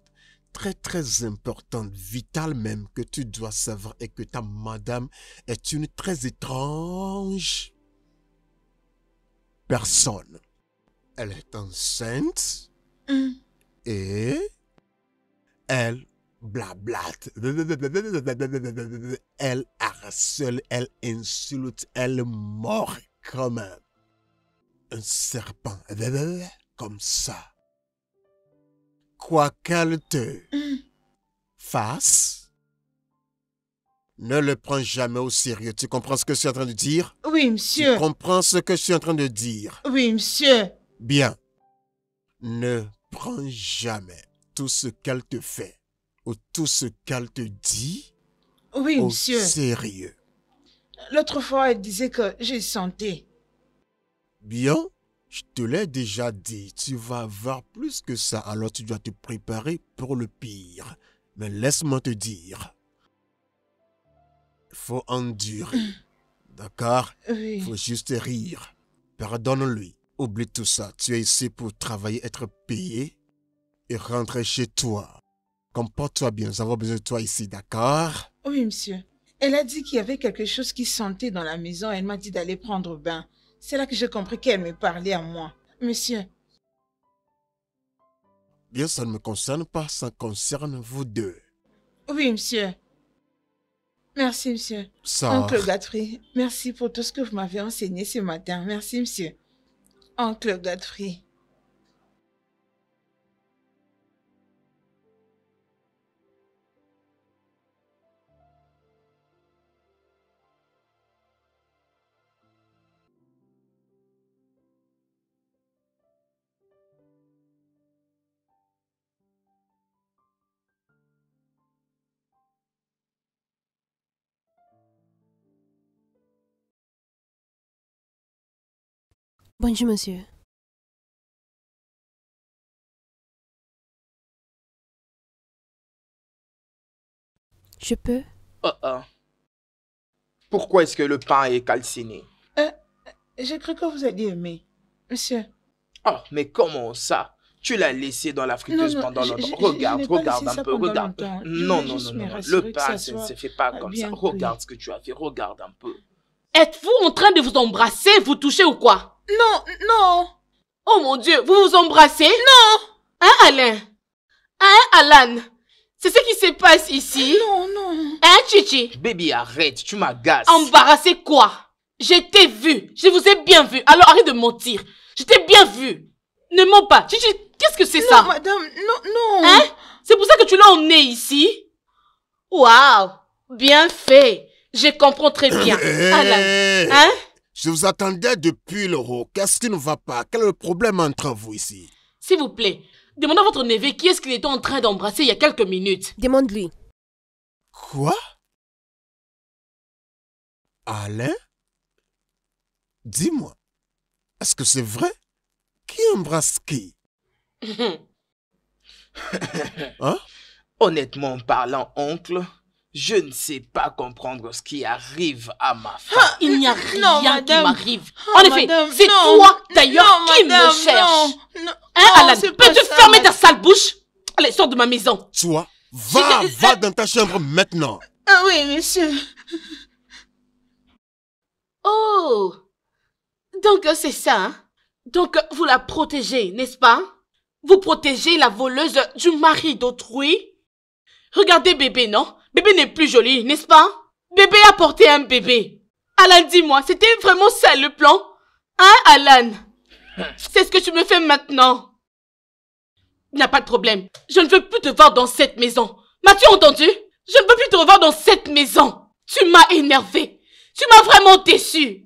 très importante, vitale même, que tu dois savoir est que ta madame est une très étrange personne. Elle est enceinte et elle blablate. Elle harcèle, elle insulte, elle mord comme un serpent. Comme ça. Quoi qu'elle te fasse, Ne le prends jamais au sérieux. Tu comprends ce que je suis en train de dire? Oui, monsieur. Tu comprends ce que je suis en train de dire? Oui, monsieur. Bien. Ne prends jamais tout ce qu'elle te fait ou tout ce qu'elle te dit Oui, au monsieur. sérieux. L'autre fois, elle disait que j'ai santé. Bien, je te l'ai déjà dit, tu vas avoir plus que ça, alors tu dois te préparer pour le pire. Mais laisse-moi te dire, il faut endurer, d'accord? Oui. Il faut juste rire. Pardonne-lui. Oublie tout ça. Tu es ici pour travailler, être payé et rentrer chez toi. Comporte-toi bien, nous avons besoin de toi ici, d'accord? Oui, monsieur. Elle a dit qu'il y avait quelque chose qui sentait dans la maison. Elle m'a dit d'aller prendre bain. C'est là que j'ai compris qu'elle me parlait à moi. Monsieur. Bien, ça ne me concerne pas, ça concerne vous deux. Oui, monsieur. Merci, monsieur. Sors. Oncle Godfrey, merci pour tout ce que vous m'avez enseigné ce matin. Merci, monsieur. Oncle Godfrey. Bonjour, monsieur. Je peux? Pourquoi est-ce que le pain est calciné? J'ai cru que vous alliez aimer. Monsieur. Oh, mais comment ça? Tu l'as laissé dans la friteuse pendant longtemps. Regarde un peu, regarde. Non, le pain, ça ne se fait pas comme ça. Regarde ce que tu as fait, regarde un peu. Êtes-vous en train de vous embrasser, vous toucher ou quoi? Non. Oh mon Dieu, vous vous embrassez? Non. Hein, Alain? Hein, Alan? C'est ce qui se passe ici? Non. Hein, Chichi? Baby, arrête, tu m'agaces. Embarrassé quoi? Je t'ai vu, je vous ai bien vu, alors arrête de mentir. Je t'ai bien vu. Ne mens pas. Chichi, qu'est-ce que c'est ça? Non, madame, non. Hein? C'est pour ça que tu l'as emmené ici? Waouh, bien fait. Je comprends très bien. Alan, hein? Je vous attendais depuis le haut. Qu'est-ce qui ne va pas? Quel est le problème entre vous ici? S'il vous plaît, demandez à votre neveu qui est-ce qu'il était en train d'embrasser il y a quelques minutes. Demande-lui. Quoi? Alain? Dis-moi, est-ce que c'est vrai? Qui embrasse qui? Hein? Honnêtement parlant, oncle, je ne sais pas comprendre ce qui arrive à ma femme. Il n'y a rien qui m'arrive. Oh, En effet, madame, c'est non. toi d'ailleurs Non, qui madame, me cherche. non. Hein, Oh, Alan, c'est pas peux-tu ça, fermer ta madame. sale bouche? Allez, sors de ma maison. Toi, va dans ta chambre maintenant. Ah oui, monsieur. Oh, donc c'est ça, hein? Donc vous la protégez, n'est-ce pas? Vous protégez la voleuse du mari d'autrui? Regardez bébé, non? Bébé n'est plus joli, n'est-ce pas? Bébé a porté un bébé. Alan, dis-moi, c'était vraiment ça le plan? Hein, Alan? C'est ce que tu me fais maintenant. Il n'y a pas de problème. Je ne veux plus te voir dans cette maison. M'as-tu entendu? Je ne peux plus te revoir dans cette maison. Tu m'as énervé. Tu m'as vraiment déçu.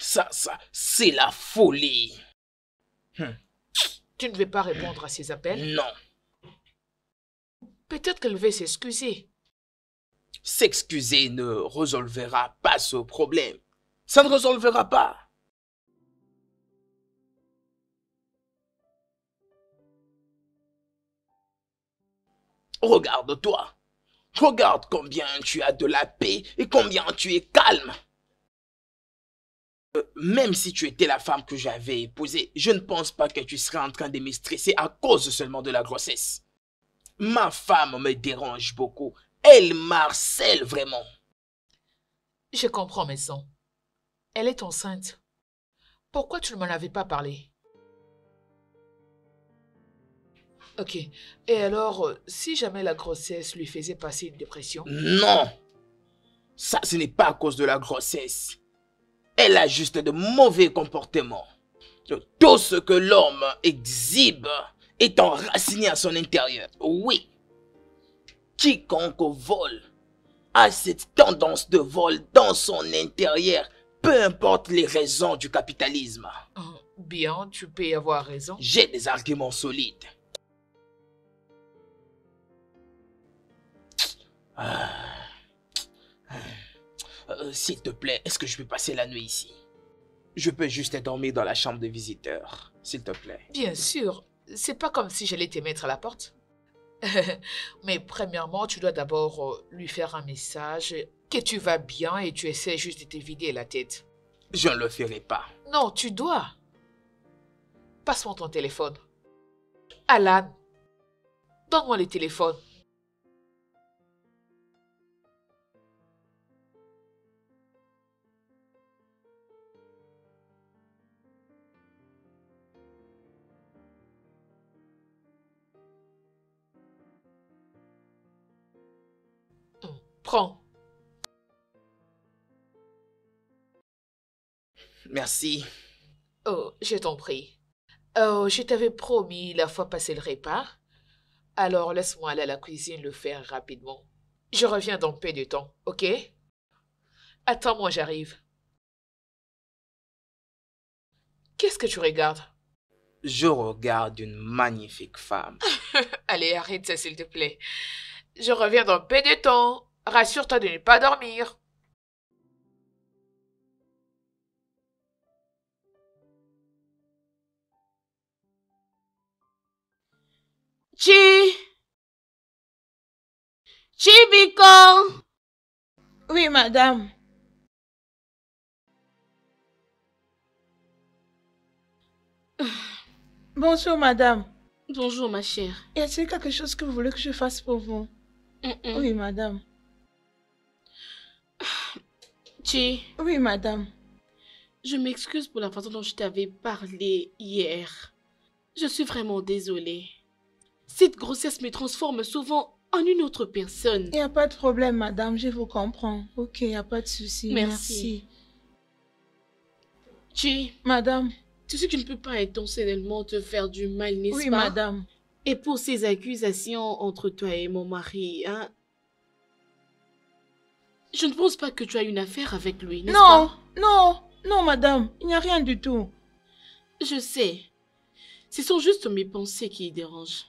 Ça, c'est la folie. Tu ne veux pas répondre à ses appels? Non. Peut-être qu'elle veut s'excuser. S'excuser ne résolvera pas ce problème. Ça ne résolvera pas. Regarde-toi. Regarde combien tu as de la paix et combien tu es calme. Même si tu étais la femme que j'avais épousée, je ne pense pas que tu serais en train de me stresser à cause seulement de la grossesse. Ma femme me dérange beaucoup. Elle m'harcèle vraiment. Je comprends, maison. Elle est enceinte. Pourquoi tu ne m'en avais pas parlé? Ok. Et alors, si jamais la grossesse lui faisait passer une dépression? Non! Ça, ce n'est pas à cause de la grossesse. Elle a juste de mauvais comportements. Tout ce que l'homme exhibe est enraciné à son intérieur. Oui. Quiconque vole a cette tendance de vol dans son intérieur, peu importe les raisons du capitalisme. Bien, tu peux y avoir raison. J'ai des arguments solides. S'il te plaît, est-ce que je peux passer la nuit ici? Je peux juste dormir dans la chambre de visiteur, s'il te plaît. Bien sûr, c'est pas comme si j'allais te mettre à la porte. Mais premièrement, tu dois d'abord lui faire un message que tu vas bien et tu essaies juste de te vider la tête. Je ne le ferai pas. Non, tu dois. Passe-moi ton téléphone. Alan, donne-moi le téléphone. Prends. Merci. Oh, je t'en prie. Oh, je t'avais promis la fois passée le repas. Alors laisse-moi aller à la cuisine le faire rapidement. Je reviens dans peu de temps, ok? Attends-moi, j'arrive. Qu'est-ce que tu regardes? Je regarde une magnifique femme. Allez, arrête ça, s'il te plaît. Je reviens dans peu de temps. Rassure-toi de ne pas dormir. Chibiko! Oui, madame. Bonjour, madame. Bonjour, ma chère. Y a-t-il quelque chose que vous voulez que je fasse pour vous? Oui, madame. Oui, madame. Je m'excuse pour la façon dont je t'avais parlé hier. Je suis vraiment désolée. Cette grossesse me transforme souvent en une autre personne. Il n'y a pas de problème, madame, je vous comprends. Ok, il n'y a pas de souci. Merci. Madame. Tu sais que je ne peux pas intentionnellement te faire du mal, n'est-ce pas? Oui, madame. Et pour ces accusations entre toi et mon mari, hein? Je ne pense pas que tu as une affaire avec lui, n'est-ce pas? Non, madame, il n'y a rien du tout. Je sais. Ce sont juste mes pensées qui y dérangent.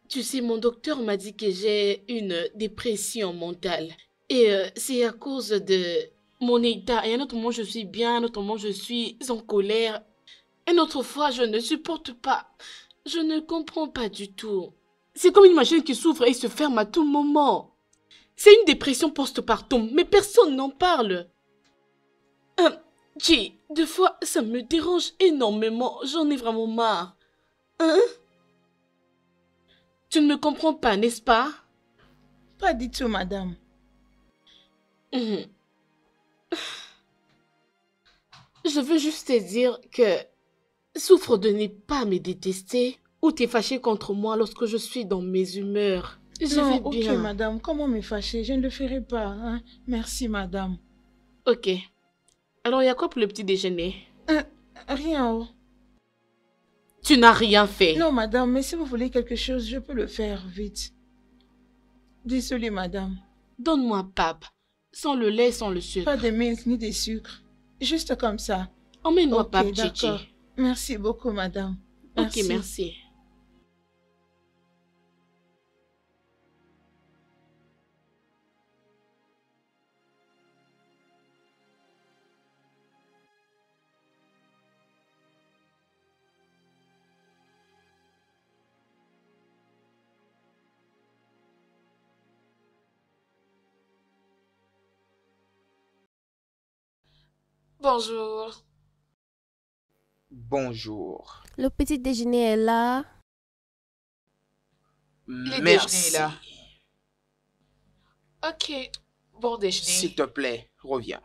Tu sais, mon docteur m'a dit que j'ai une dépression mentale. Et c'est à cause de mon état. Et un autre moment, je suis bien, un autre moment, je suis en colère. Une autre fois, je ne supporte pas. Je ne comprends pas du tout. C'est comme une machine qui s'ouvre et se ferme à tout moment. C'est une dépression postpartum, mais personne n'en parle. Deux fois, ça me dérange énormément. J'en ai vraiment marre. Hein? Tu ne me comprends pas, n'est-ce pas? Pas du tout, madame. Je veux juste te dire que souffre de ne pas me détester ou t'es fâché contre moi lorsque je suis dans mes humeurs. Je vais bien. Ok, madame, comment me fâcher? Je ne le ferai pas. Hein? Merci, madame. Ok. Alors, il y a quoi pour le petit déjeuner? Rien. Tu n'as rien fait. Non, madame, mais si vous voulez quelque chose, je peux le faire vite. Désolée, madame. Donne-moi pape. Sans le lait, sans le sucre. Pas de milk ni de sucre. Juste comme ça. Emmène-moi pape, Chichi. Merci beaucoup, madame. Merci. Ok, merci. Bonjour. Bonjour. Le petit déjeuner est là. Le Merci. déjeuner est là. Ok. Bon déjeuner. S'il te plaît, reviens.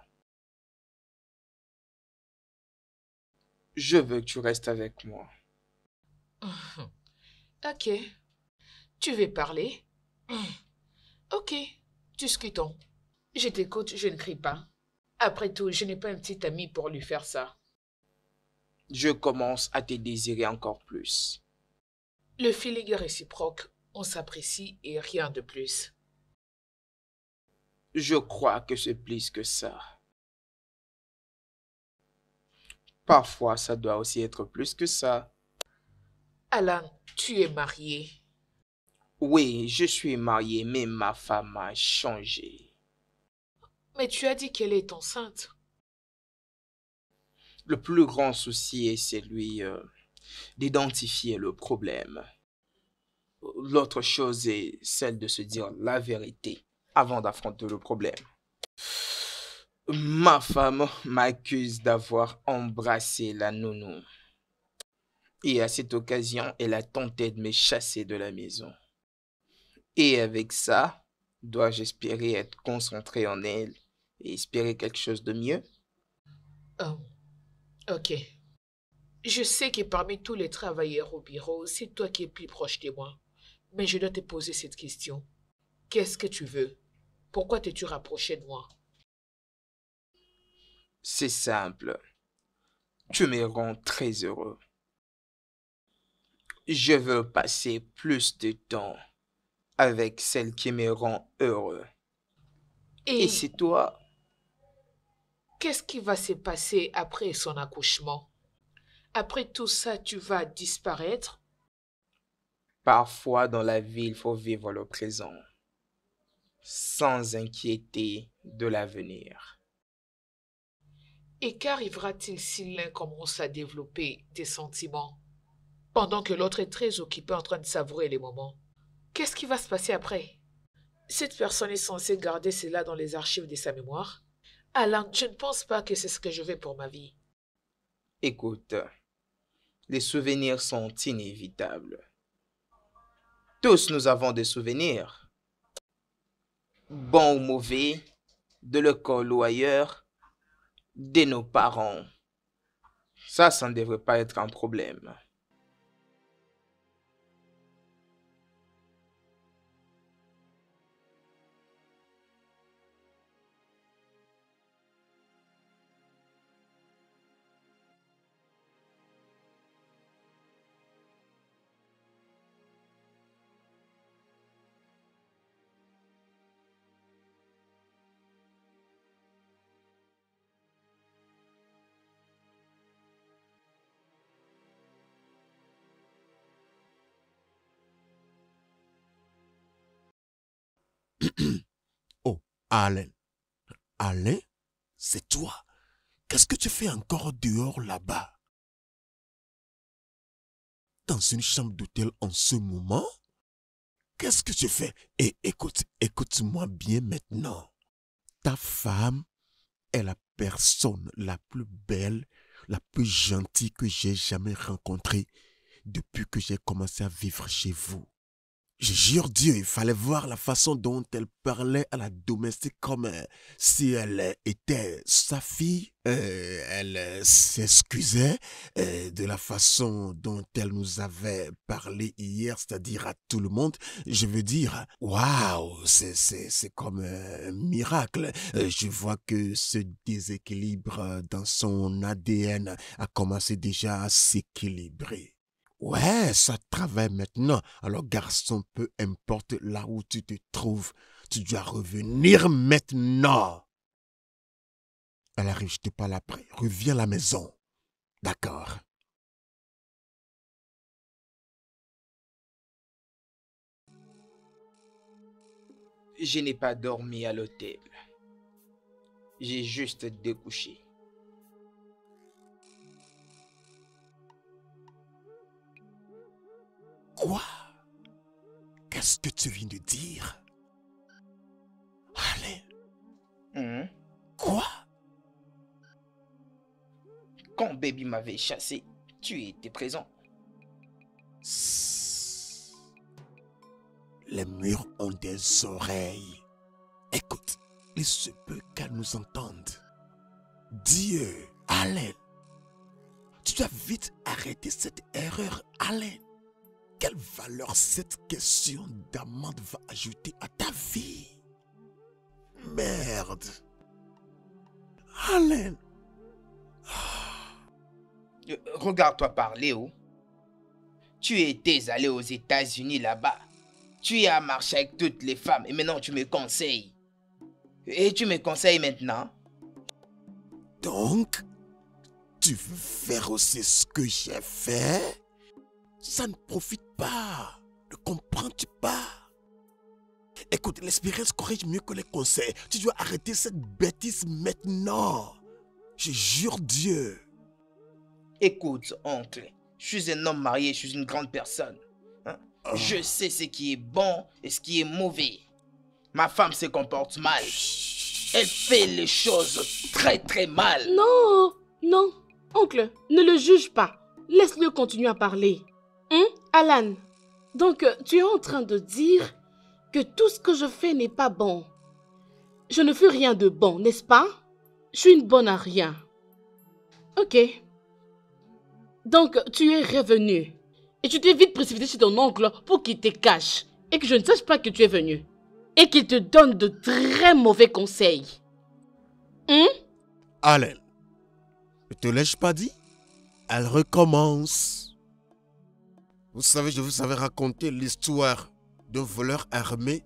Je veux que tu restes avec moi. Ok. Tu veux parler? Ok. Discutons. Je t'écoute, je ne crie pas. Après tout, je n'ai pas un petit ami pour lui faire ça. Je commence à te désirer encore plus. Le feeling est réciproque. On s'apprécie et rien de plus. Je crois que c'est plus que ça. Parfois, ça doit aussi être plus que ça. Alan, tu es marié. Oui, je suis marié, mais ma femme a changé. Mais tu as dit qu'elle est enceinte. Le plus grand souci est celui d'identifier le problème. L'autre chose est celle de se dire la vérité avant d'affronter le problème. Ma femme m'accuse d'avoir embrassé la nounou. Et à cette occasion, elle a tenté de me chasser de la maison. Et avec ça, dois-je espérer être concentré en elle et espérer quelque chose de mieux? Oh, ok. Je sais que parmi tous les travailleurs au bureau, c'est toi qui es plus proche de moi. Mais je dois te poser cette question. Qu'est-ce que tu veux? Pourquoi t'es-tu rapproché de moi? C'est simple. Tu me rends très heureux. Je veux passer plus de temps avec celle qui me rend heureux. Et c'est toi. Qu'est-ce qui va se passer après son accouchement? Après tout ça, tu vas disparaître? Parfois dans la vie, il faut vivre le présent, sans inquiéter de l'avenir. Et qu'arrivera-t-il si l'un commence à développer des sentiments, pendant que l'autre est très occupé en train de savourer les moments? Qu'est-ce qui va se passer après? Cette personne est censée garder cela dans les archives de sa mémoire? Alan, je ne pense pas que c'est ce que je veux pour ma vie. Écoute, les souvenirs sont inévitables. Tous nous avons des souvenirs, bons ou mauvais, de l'école ou ailleurs, de nos parents. Ça ne devrait pas être un problème. Oh, Alain. Alain, c'est toi. Qu'est-ce que tu fais encore dehors là-bas? Dans une chambre d'hôtel en ce moment? Qu'est-ce que tu fais? Et écoute-moi bien maintenant. Ta femme est la personne la plus belle, la plus gentille que j'ai jamais rencontrée depuis que j'ai commencé à vivre chez vous. Je jure Dieu, il fallait voir la façon dont elle parlait à la domestique comme si elle était sa fille. Elle s'excusait de la façon dont elle nous avait parlé hier, c'est-à-dire à tout le monde. Je veux dire, waouh, c'est comme un miracle. Je vois que ce déséquilibre dans son ADN a commencé déjà à s'équilibrer. Ouais, ça travaille maintenant. Alors, garçon, peu importe là où tu te trouves, tu dois revenir maintenant. Elle arrive, je te parle après. Reviens à la maison. D'accord. Je n'ai pas dormi à l'hôtel. J'ai juste découché. Quoi? Qu'est-ce que tu viens de dire? Allez. Quoi? Quand Baby m'avait chassé, tu étais présent. Les murs ont des oreilles. Écoute, il se peut qu'elle nous entende. Dieu, Allen, tu dois vite arrêter cette erreur, Allen. Quelle valeur cette question d'amende va ajouter à ta vie? Merde. Allen. Regarde-toi parler, oh. Tu étais allé aux États-Unis là-bas. Tu as marché avec toutes les femmes et maintenant tu me conseilles. Et tu me conseilles maintenant? Donc, tu veux faire aussi ce que j'ai fait? Ça ne profite pas. Ne comprends-tu pas? Écoute, l'expérience corrige mieux que les conseils. Tu dois arrêter cette bêtise maintenant. Je jure Dieu. Écoute, oncle, je suis un homme marié, je suis une grande personne. Hein? Je sais ce qui est bon et ce qui est mauvais. Ma femme se comporte mal. Elle fait les choses très très mal. Non, non, oncle, ne le juge pas. Laisse-le continuer à parler. Alan, donc tu es en train de dire que tout ce que je fais n'est pas bon. Je ne fais rien de bon, n'est-ce pas? Je suis une bonne à rien. Ok. Donc, tu es revenu. Et tu t'es vite précipité chez ton oncle pour qu'il te cache. Et que je ne sache pas que tu es venu. Et qu'il te donne de très mauvais conseils. Allen, ne te l'ai-je pas dit? Elle recommence. Vous savez, je vous avais raconté l'histoire d'un voleur armé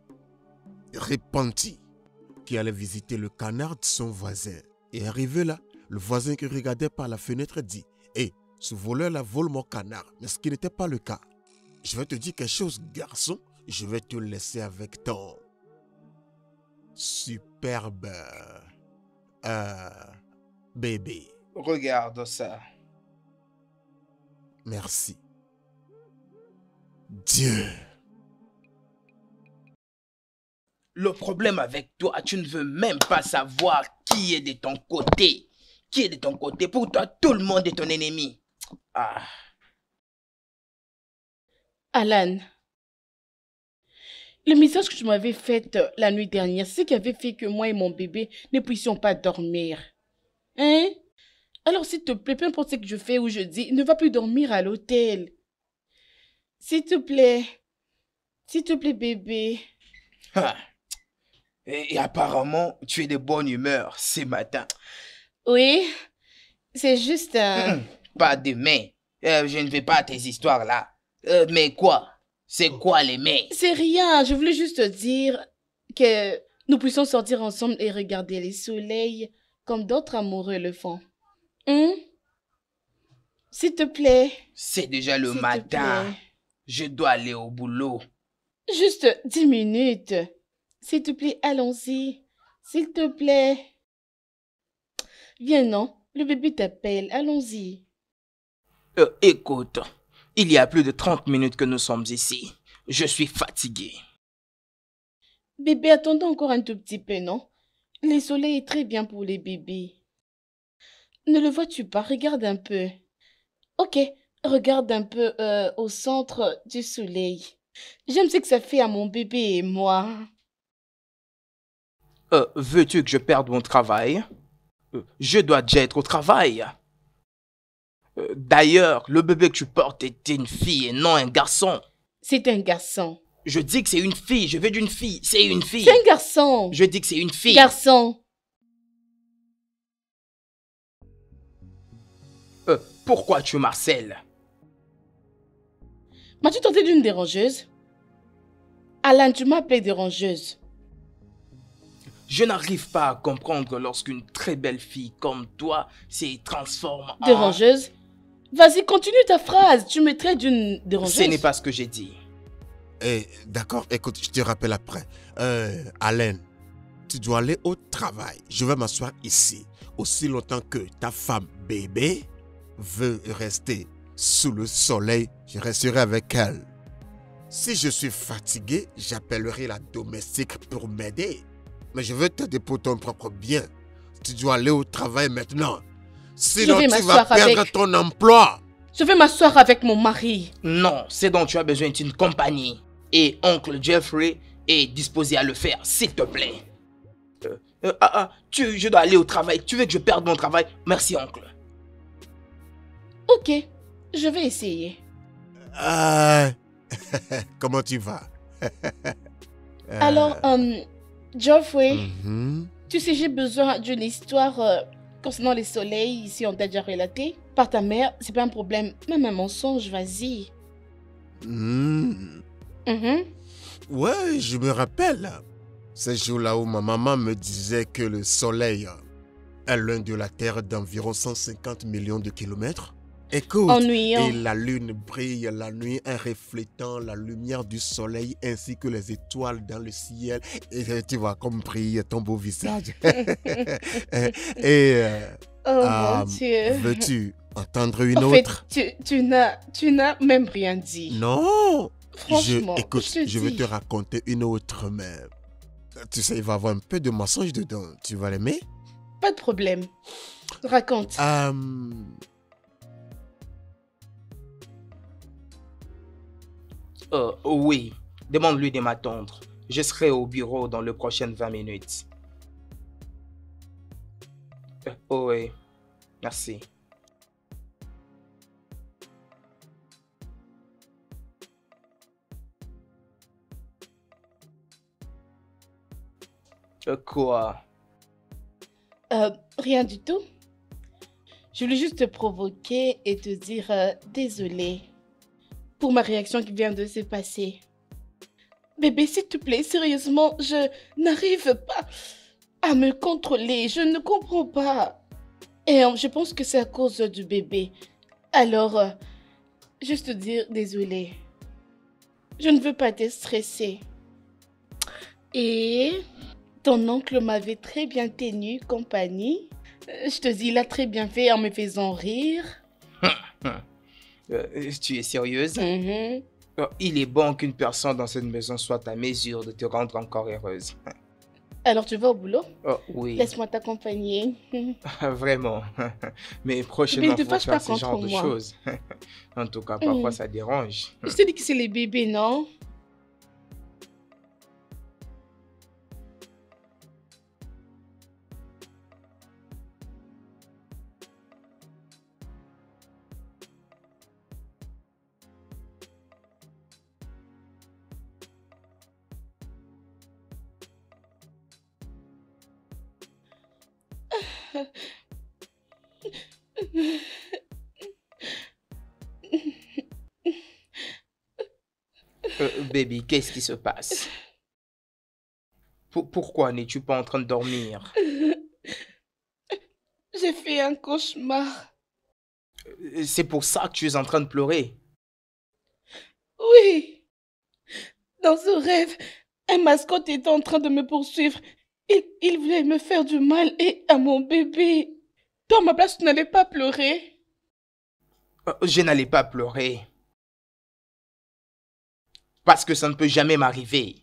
repenti qui allait visiter le canard de son voisin. Et arrivé là, le voisin qui regardait par la fenêtre dit « Hé, ce voleur-là vole mon canard. » Mais ce qui n'était pas le cas. Je vais te dire quelque chose, garçon. Je vais te laisser avec ton superbe bébé. Regarde ça. Merci. Dieu. Le problème avec toi, tu ne veux même pas savoir qui est de ton côté. Qui est de ton côté. Pour toi, tout le monde est ton ennemi. Ah. Alan, le message que tu m'avais fait la nuit dernière, c'est ce qui avait fait que moi et mon bébé ne puissions pas dormir. Hein? Alors s'il te plaît, peu importe ce que je fais ou je dis, ne va plus dormir à l'hôtel. S'il te plaît. S'il te plaît, bébé. Ah. Et apparemment, tu es de bonne humeur ce matin. Oui, c'est juste Pas demain. Je ne vais pas à tes histoires là. Mais quoi? C'est quoi les mais? C'est rien, je voulais juste te dire que nous puissions sortir ensemble et regarder les soleils comme d'autres amoureux le font. S'il te plaît. C'est déjà le matin. Je dois aller au boulot. Juste 10 minutes. S'il te plaît, allons-y. S'il te plaît. Viens, non? Le bébé t'appelle. Allons-y. Écoute, il y a plus de 30 minutes que nous sommes ici. Je suis fatigué. Bébé, attendons encore un tout petit peu, non? Le soleil est très bien pour les bébés. Ne le vois-tu pas? Regarde un peu. Ok, regarde un peu au centre du soleil. J'aime ce que ça fait à mon bébé et moi. Veux-tu que je perde mon travail? Je dois déjà être au travail. D'ailleurs, le bébé que tu portes est une fille et non un garçon. C'est un garçon. Je dis que c'est une fille. Je veux d'une fille. C'est une fille. C'est un garçon. Je dis que c'est une fille. Garçon. Pourquoi tu m'harcèles? M'as-tu tenté d'une dérangeuse? Alan, tu m'as appelée dérangeuse. Je n'arrive pas à comprendre lorsqu'une très belle fille comme toi se transforme en... Dérangeuse? Vas-y, continue ta phrase. Tu me traites d'une dérangeuse. Ce n'est pas ce que j'ai dit. D'accord, écoute, je te rappelle après. Alain, tu dois aller au travail. Je vais m'asseoir ici. Aussi longtemps que ta femme bébé veut rester sous le soleil, je resterai avec elle. Si je suis fatigué, j'appellerai la domestique pour m'aider. Mais je veux t'aider pour ton propre bien. Tu dois aller au travail maintenant. Sinon, tu vas perdre ton emploi. Je vais m'asseoir avec mon mari. Non, ce dont tu as besoin d'une compagnie. Et oncle Jeffrey est disposé à le faire, s'il te plaît. Je dois aller au travail. Tu veux que je perde mon travail? Merci, oncle. Ok, je vais essayer. Comment tu vas? Alors, Geoffrey, Mhm. tu sais, j'ai besoin d'une histoire concernant les soleils, ici on t'a déjà relaté. Par ta mère, c'est pas un problème, même un mensonge, vas-y. Mhm. Mhm. Ouais, je me rappelle. Ces jours-là où ma maman me disait que le soleil est loin de la Terre d'environ 150 millions de kilomètres. Écoute, Ennuyant. et la lune brille la nuit en reflétant la lumière du soleil ainsi que les étoiles dans le ciel. Et tu vois comme brille ton beau visage. Et Oh mon Dieu. veux-tu entendre une En fait, autre? tu n'as même rien dit. Non. Franchement, Écoute, je te je vais dis. te raconter une autre, mais tu sais, il va y avoir un peu de mensonge dedans. Tu vas l'aimer? Pas de problème. Raconte. Oui, demande-lui de m'attendre. Je serai au bureau dans les prochaines 20 minutes. Oui, merci. Quoi? Rien du tout. Je voulais juste te provoquer et te dire désolé pour ma réaction qui vient de se passer. Bébé, s'il te plaît, sérieusement, je n'arrive pas à me contrôler. Je ne comprends pas. Et je pense que c'est à cause du bébé. Alors, juste te dire désolé. Je ne veux pas te stresser. Et ton oncle m'avait très bien tenu compagnie. Je te dis, il a très bien fait en me faisant rire. Tu es sérieuse? Mhm. Il est bon qu'une personne dans cette maison soit à mesure de te rendre encore heureuse. Alors, tu vas au boulot? Oui. Laisse-moi t'accompagner. Vraiment. Mais prochainement, Mais ne te il faut fâche pas faire ce genre contre de moi. choses. En tout cas, parfois, ça dérange. Je te dis que c'est les bébés, non? Baby, qu'est-ce qui se passe? Pourquoi n'es-tu pas en train de dormir? J'ai fait un cauchemar. C'est pour ça que tu es en train de pleurer. Oui. Dans ce rêve, un mascotte était en train de me poursuivre. Il voulait me faire du mal et à mon bébé. Toi, à ma place, tu n'allais pas pleurer. Je n'allais pas pleurer. Parce que ça ne peut jamais m'arriver.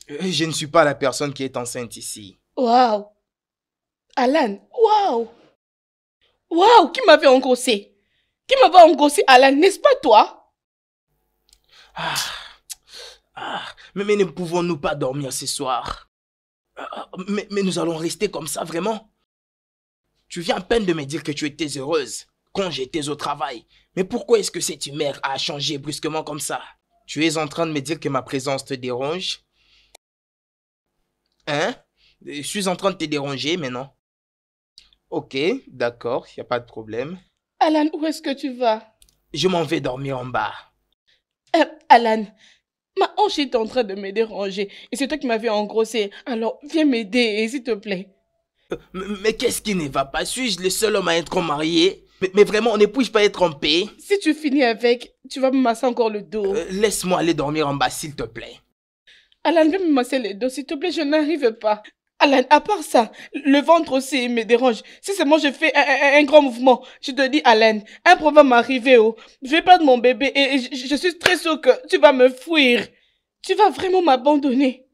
Je ne suis pas la personne qui est enceinte ici. Waouh. Alan, waouh. Waouh, qui m'avait engrossé? Qui m'avait engrossé, Alan, n'est-ce pas toi? Mais ne pouvons-nous pas dormir ce soir? Mais nous allons rester comme ça, vraiment? Tu viens à peine de me dire que tu étais heureuse quand j'étais au travail. Mais pourquoi est-ce que cette humeur a changé brusquement comme ça? Tu es en train de me dire que ma présence te dérange? Hein? Je suis en train de te déranger maintenant. Ok, d'accord, il n'y a pas de problème. Alan, où est-ce que tu vas? Je m'en vais dormir en bas. Alan, ma hanche est en train de me déranger et c'est toi qui m'avais engrossé. Alors, viens m'aider, s'il te plaît. Mais qu'est-ce qui ne va pas? Suis-je le seul homme à être marié? Mais vraiment, ne puis-je pas être en paix? Si tu finis avec, tu vas me masser encore le dos. Laisse-moi aller dormir en bas, s'il te plaît. Alan, viens me masser le dos, s'il te plaît, je n'arrive pas. Alan, à part ça, le ventre aussi me dérange. Si seulement je fais un grand mouvement, je te dis, Alan, un problème m'est arrivé. Je vais perdre mon bébé et je suis très sûre que tu vas me fuir. Tu vas vraiment m'abandonner.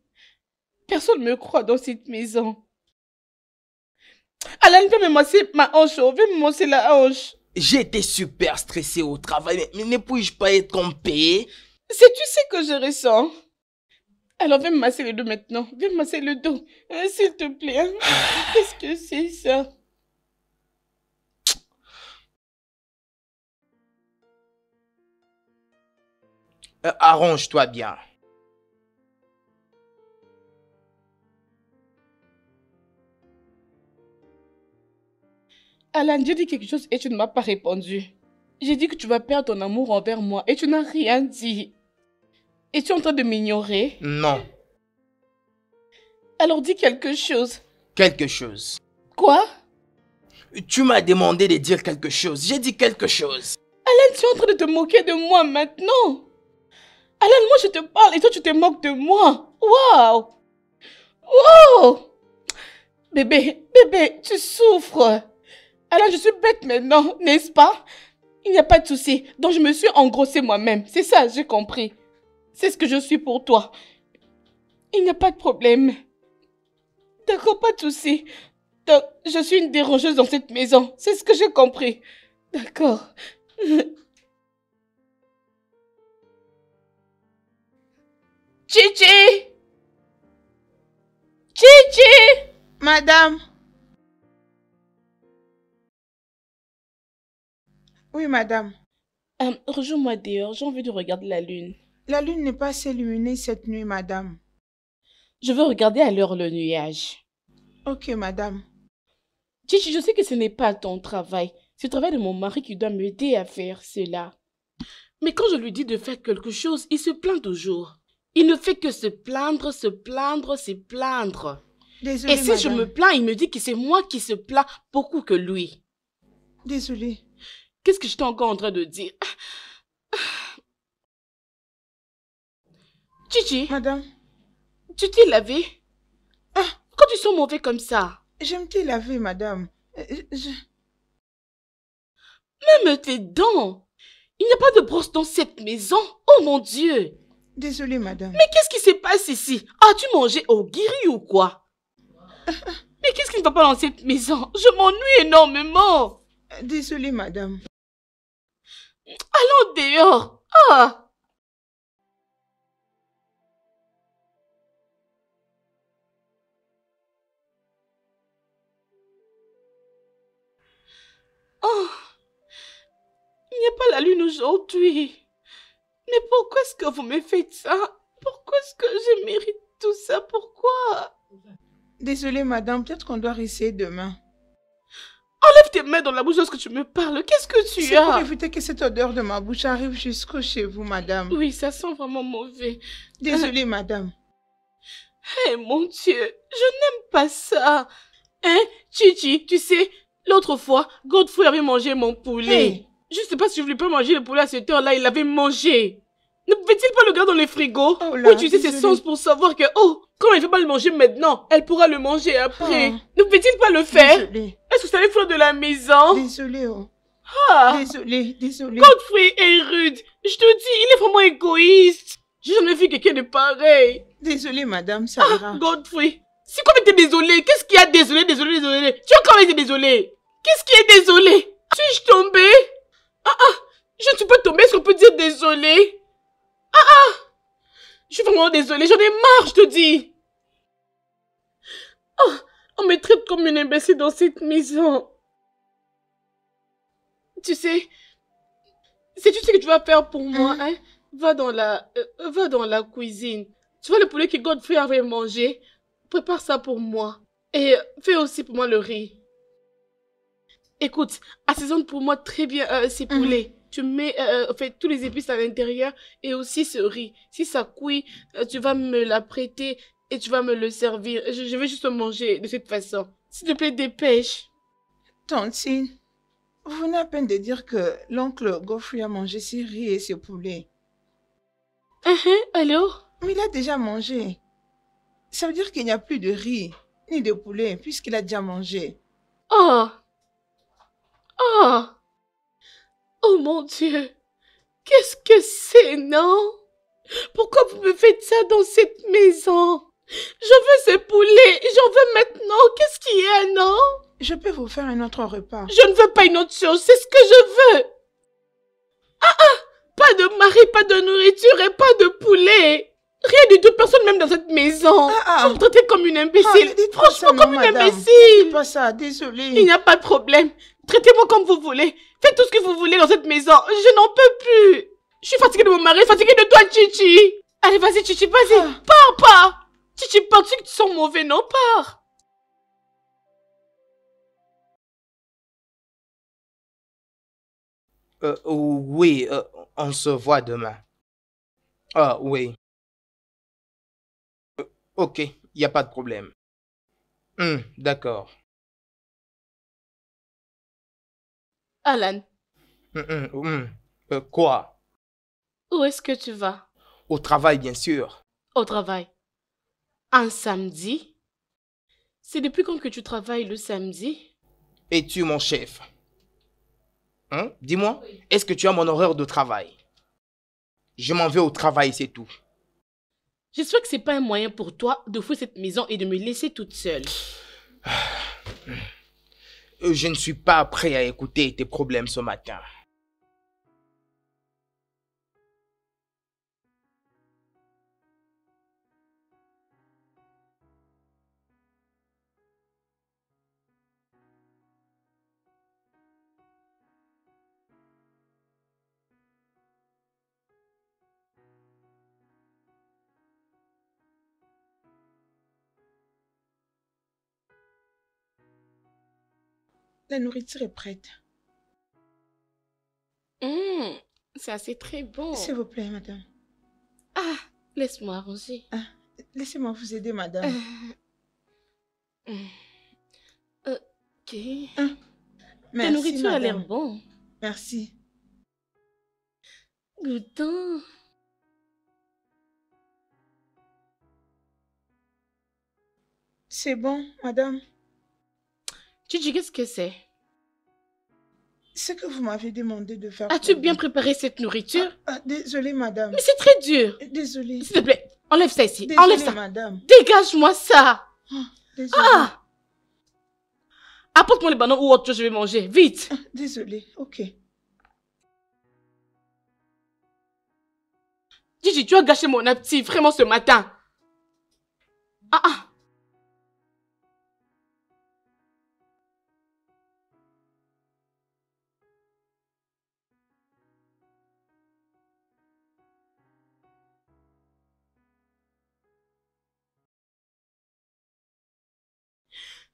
Personne ne me croit dans cette maison. Alan, viens me masser ma hanche, viens me masser la hanche. J'ai été super stressée au travail, mais ne puis-je pas être en paix? Tu sais que je ressens. Alors viens me masser le dos maintenant. Viens me masser le dos. Hein, s'il te plaît. Hein. Qu'est-ce que c'est ça? Arrange-toi bien. Alan, j'ai dit quelque chose et tu ne m'as pas répondu. J'ai dit que tu vas perdre ton amour envers moi et tu n'as rien dit. Et tu es en train de m'ignorer? Non. Alors dis quelque chose. Quelque chose. Quoi? Tu m'as demandé de dire quelque chose. J'ai dit quelque chose. Alan, tu es en train de te moquer de moi maintenant. Alan, moi je te parle et toi tu te moques de moi. Waouh! Wow! Bébé, tu souffres. Alan, je suis bête maintenant, n'est-ce pas? Il n'y a pas de souci. Donc je me suis engrossée moi-même. C'est ça, j'ai compris. C'est ce que je suis pour toi. Il n'y a pas de problème. D'accord, pas de souci. Donc, je suis une dérangeuse dans cette maison. C'est ce que j'ai compris. D'accord. Chichi! Chichi! Madame. Oui, madame. Rejoins-moi dehors. J'ai envie de regarder la lune. La lune n'est pas assez lumineuse cette nuit, madame. Je veux regarder alors le nuage. Ok, madame. Chichi, je sais que ce n'est pas ton travail. C'est le travail de mon mari qui doit m'aider à faire cela. Mais quand je lui dis de faire quelque chose, il se plaint toujours. Il ne fait que se plaindre, se plaindre, se plaindre. Désolée, et si madame. je me plains, il me dit que c'est moi qui se plains beaucoup que lui. Désolée. Qu'est-ce que j'étais encore en train de dire? Chichi, Madame. tu t'es lavé? Pourquoi tu sens mauvais comme ça? Je me t'ai lavé, madame. Même tes dents. Il n'y a pas de brosse dans cette maison. Oh mon Dieu. Désolée, madame. Mais qu'est-ce qui se passe ici? As-tu mangé au guiri ou quoi? Mais qu'est-ce qui ne va pas dans cette maison? Je m'ennuie énormément. Désolée, madame. Allons dehors. Ah! Oh! Il n'y a pas la lune aujourd'hui. Mais pourquoi est-ce que vous me faites ça? Pourquoi est-ce que je mérite tout ça? Pourquoi? Désolée, madame. Peut-être qu'on doit essayer demain. Enlève tes mains dans la bouche lorsque tu me parles. Qu'est-ce que tu C'est as? pour éviter que cette odeur de ma bouche arrive jusqu'au chez vous, madame. Oui, ça sent vraiment mauvais. Désolée, madame. Eh mon Dieu, je n'aime pas ça. Hein, Chichi, tu sais, l'autre fois, Godfrey avait mangé mon poulet. Hey. Je ne sais pas si je voulais pas manger le poulet à cette heure-là, il l'avait mangé. Ne pouvait-il pas le garder dans le frigo? Oh là, Oui, tu sais, c'est désolée. sens pour savoir que, oh, quand elle ne fait pas le manger maintenant, elle pourra le manger après. Oh. Ne pouvait-il pas le faire? Désolée. Est-ce que ça allait faire de la maison? Désolée, oh. Ah, Désolée. Godfrey est rude. Je te dis, il est vraiment égoïste. J'ai jamais vu quelqu'un de pareil. Désolée, madame, ça ira. Godfrey, c'est quoi que t'es désolé? Qu'est-ce qu'il y a? Désolé. Tu as quand même été désolé. Qu'est-ce qui est désolé? Suis-je tombée? Je ne suis pas tombée, est-ce qu'on peut dire désolé? Je suis vraiment désolée, j'en ai marre, je te dis. Oh, on me traite comme une imbécile dans cette maison. Tu sais, sais-tu ce que tu vas faire pour moi, hein? Va dans la cuisine. Tu vois le poulet que Godfrey avait mangé? Prépare ça pour moi. Et fais aussi pour moi le riz. Écoute, assaisonne pour moi très bien ces poulets. Tu mets tous les épices à l'intérieur et aussi ce riz. Si ça cuit, tu vas me la prêter et tu vas me le servir. Je vais juste manger de cette façon. S'il te plaît, dépêche. Tantine, vous venez à peine de dire que l'oncle Godfrey a mangé ses riz et ses poulets. Alors? Mais il a déjà mangé. Ça veut dire qu'il n'y a plus de riz, ni de poulet, puisqu'il a déjà mangé. Oh mon Dieu, qu'est-ce que c'est, non? Pourquoi vous me faites ça dans cette maison? Je veux ce poulet, j'en veux maintenant, qu'est-ce qu'il y a, non? Je peux vous faire un autre repas. Je ne veux pas une autre chose, c'est ce que je veux. Pas de mari, pas de nourriture et pas de poulet. Rien du tout, personne même dans cette maison. Vous me traitez comme une imbécile. Franchement, comme une imbécile. C'est pas ça, désolée. Il n'y a pas de problème. Traitez-moi comme vous voulez. Faites tout ce que vous voulez dans cette maison. Je n'en peux plus. Je suis fatiguée de mon mari, fatiguée de toi, Chichi. Allez, vas-y, Chichi, vas-y. Pars. Chichi, penses-tu que tu sens mauvais, non? Pars. Oui, on se voit demain. Ah, oui. Ok, il n'y a pas de problème. D'accord. Alan, Quoi? où est-ce que tu vas? Au travail, bien sûr. Au travail. Un samedi? C'est depuis quand que tu travailles le samedi? Es-tu mon chef? Dis-moi, est-ce que tu as mon horaire de travail? Je m'en vais au travail, c'est tout. J'espère que c'est pas un moyen pour toi de fouiller cette maison et de me laisser toute seule. Je ne suis pas prêt à écouter tes problèmes ce matin. La nourriture est prête. Ça, c'est très bon. S'il vous plaît, madame. Ah, laisse-moi arranger. Laissez-moi vous aider, madame. Ok. Merci, Ta nourriture a l'air madame. bon. Merci. Goûtant. C'est bon, madame. Chichi, qu'est-ce que c'est? Ce que vous m'avez demandé de faire. As-tu bien préparé cette nourriture? Désolée, madame. Mais c'est très dur. Désolée. S'il te plaît, enlève ça ici. Désolée, Enlève ça. madame. Dégage-moi ça. Désolée. Apporte-moi les bananes ou autre chose, je vais manger. Vite. Désolée, ok. Gigi, tu as gâché mon appétit vraiment ce matin.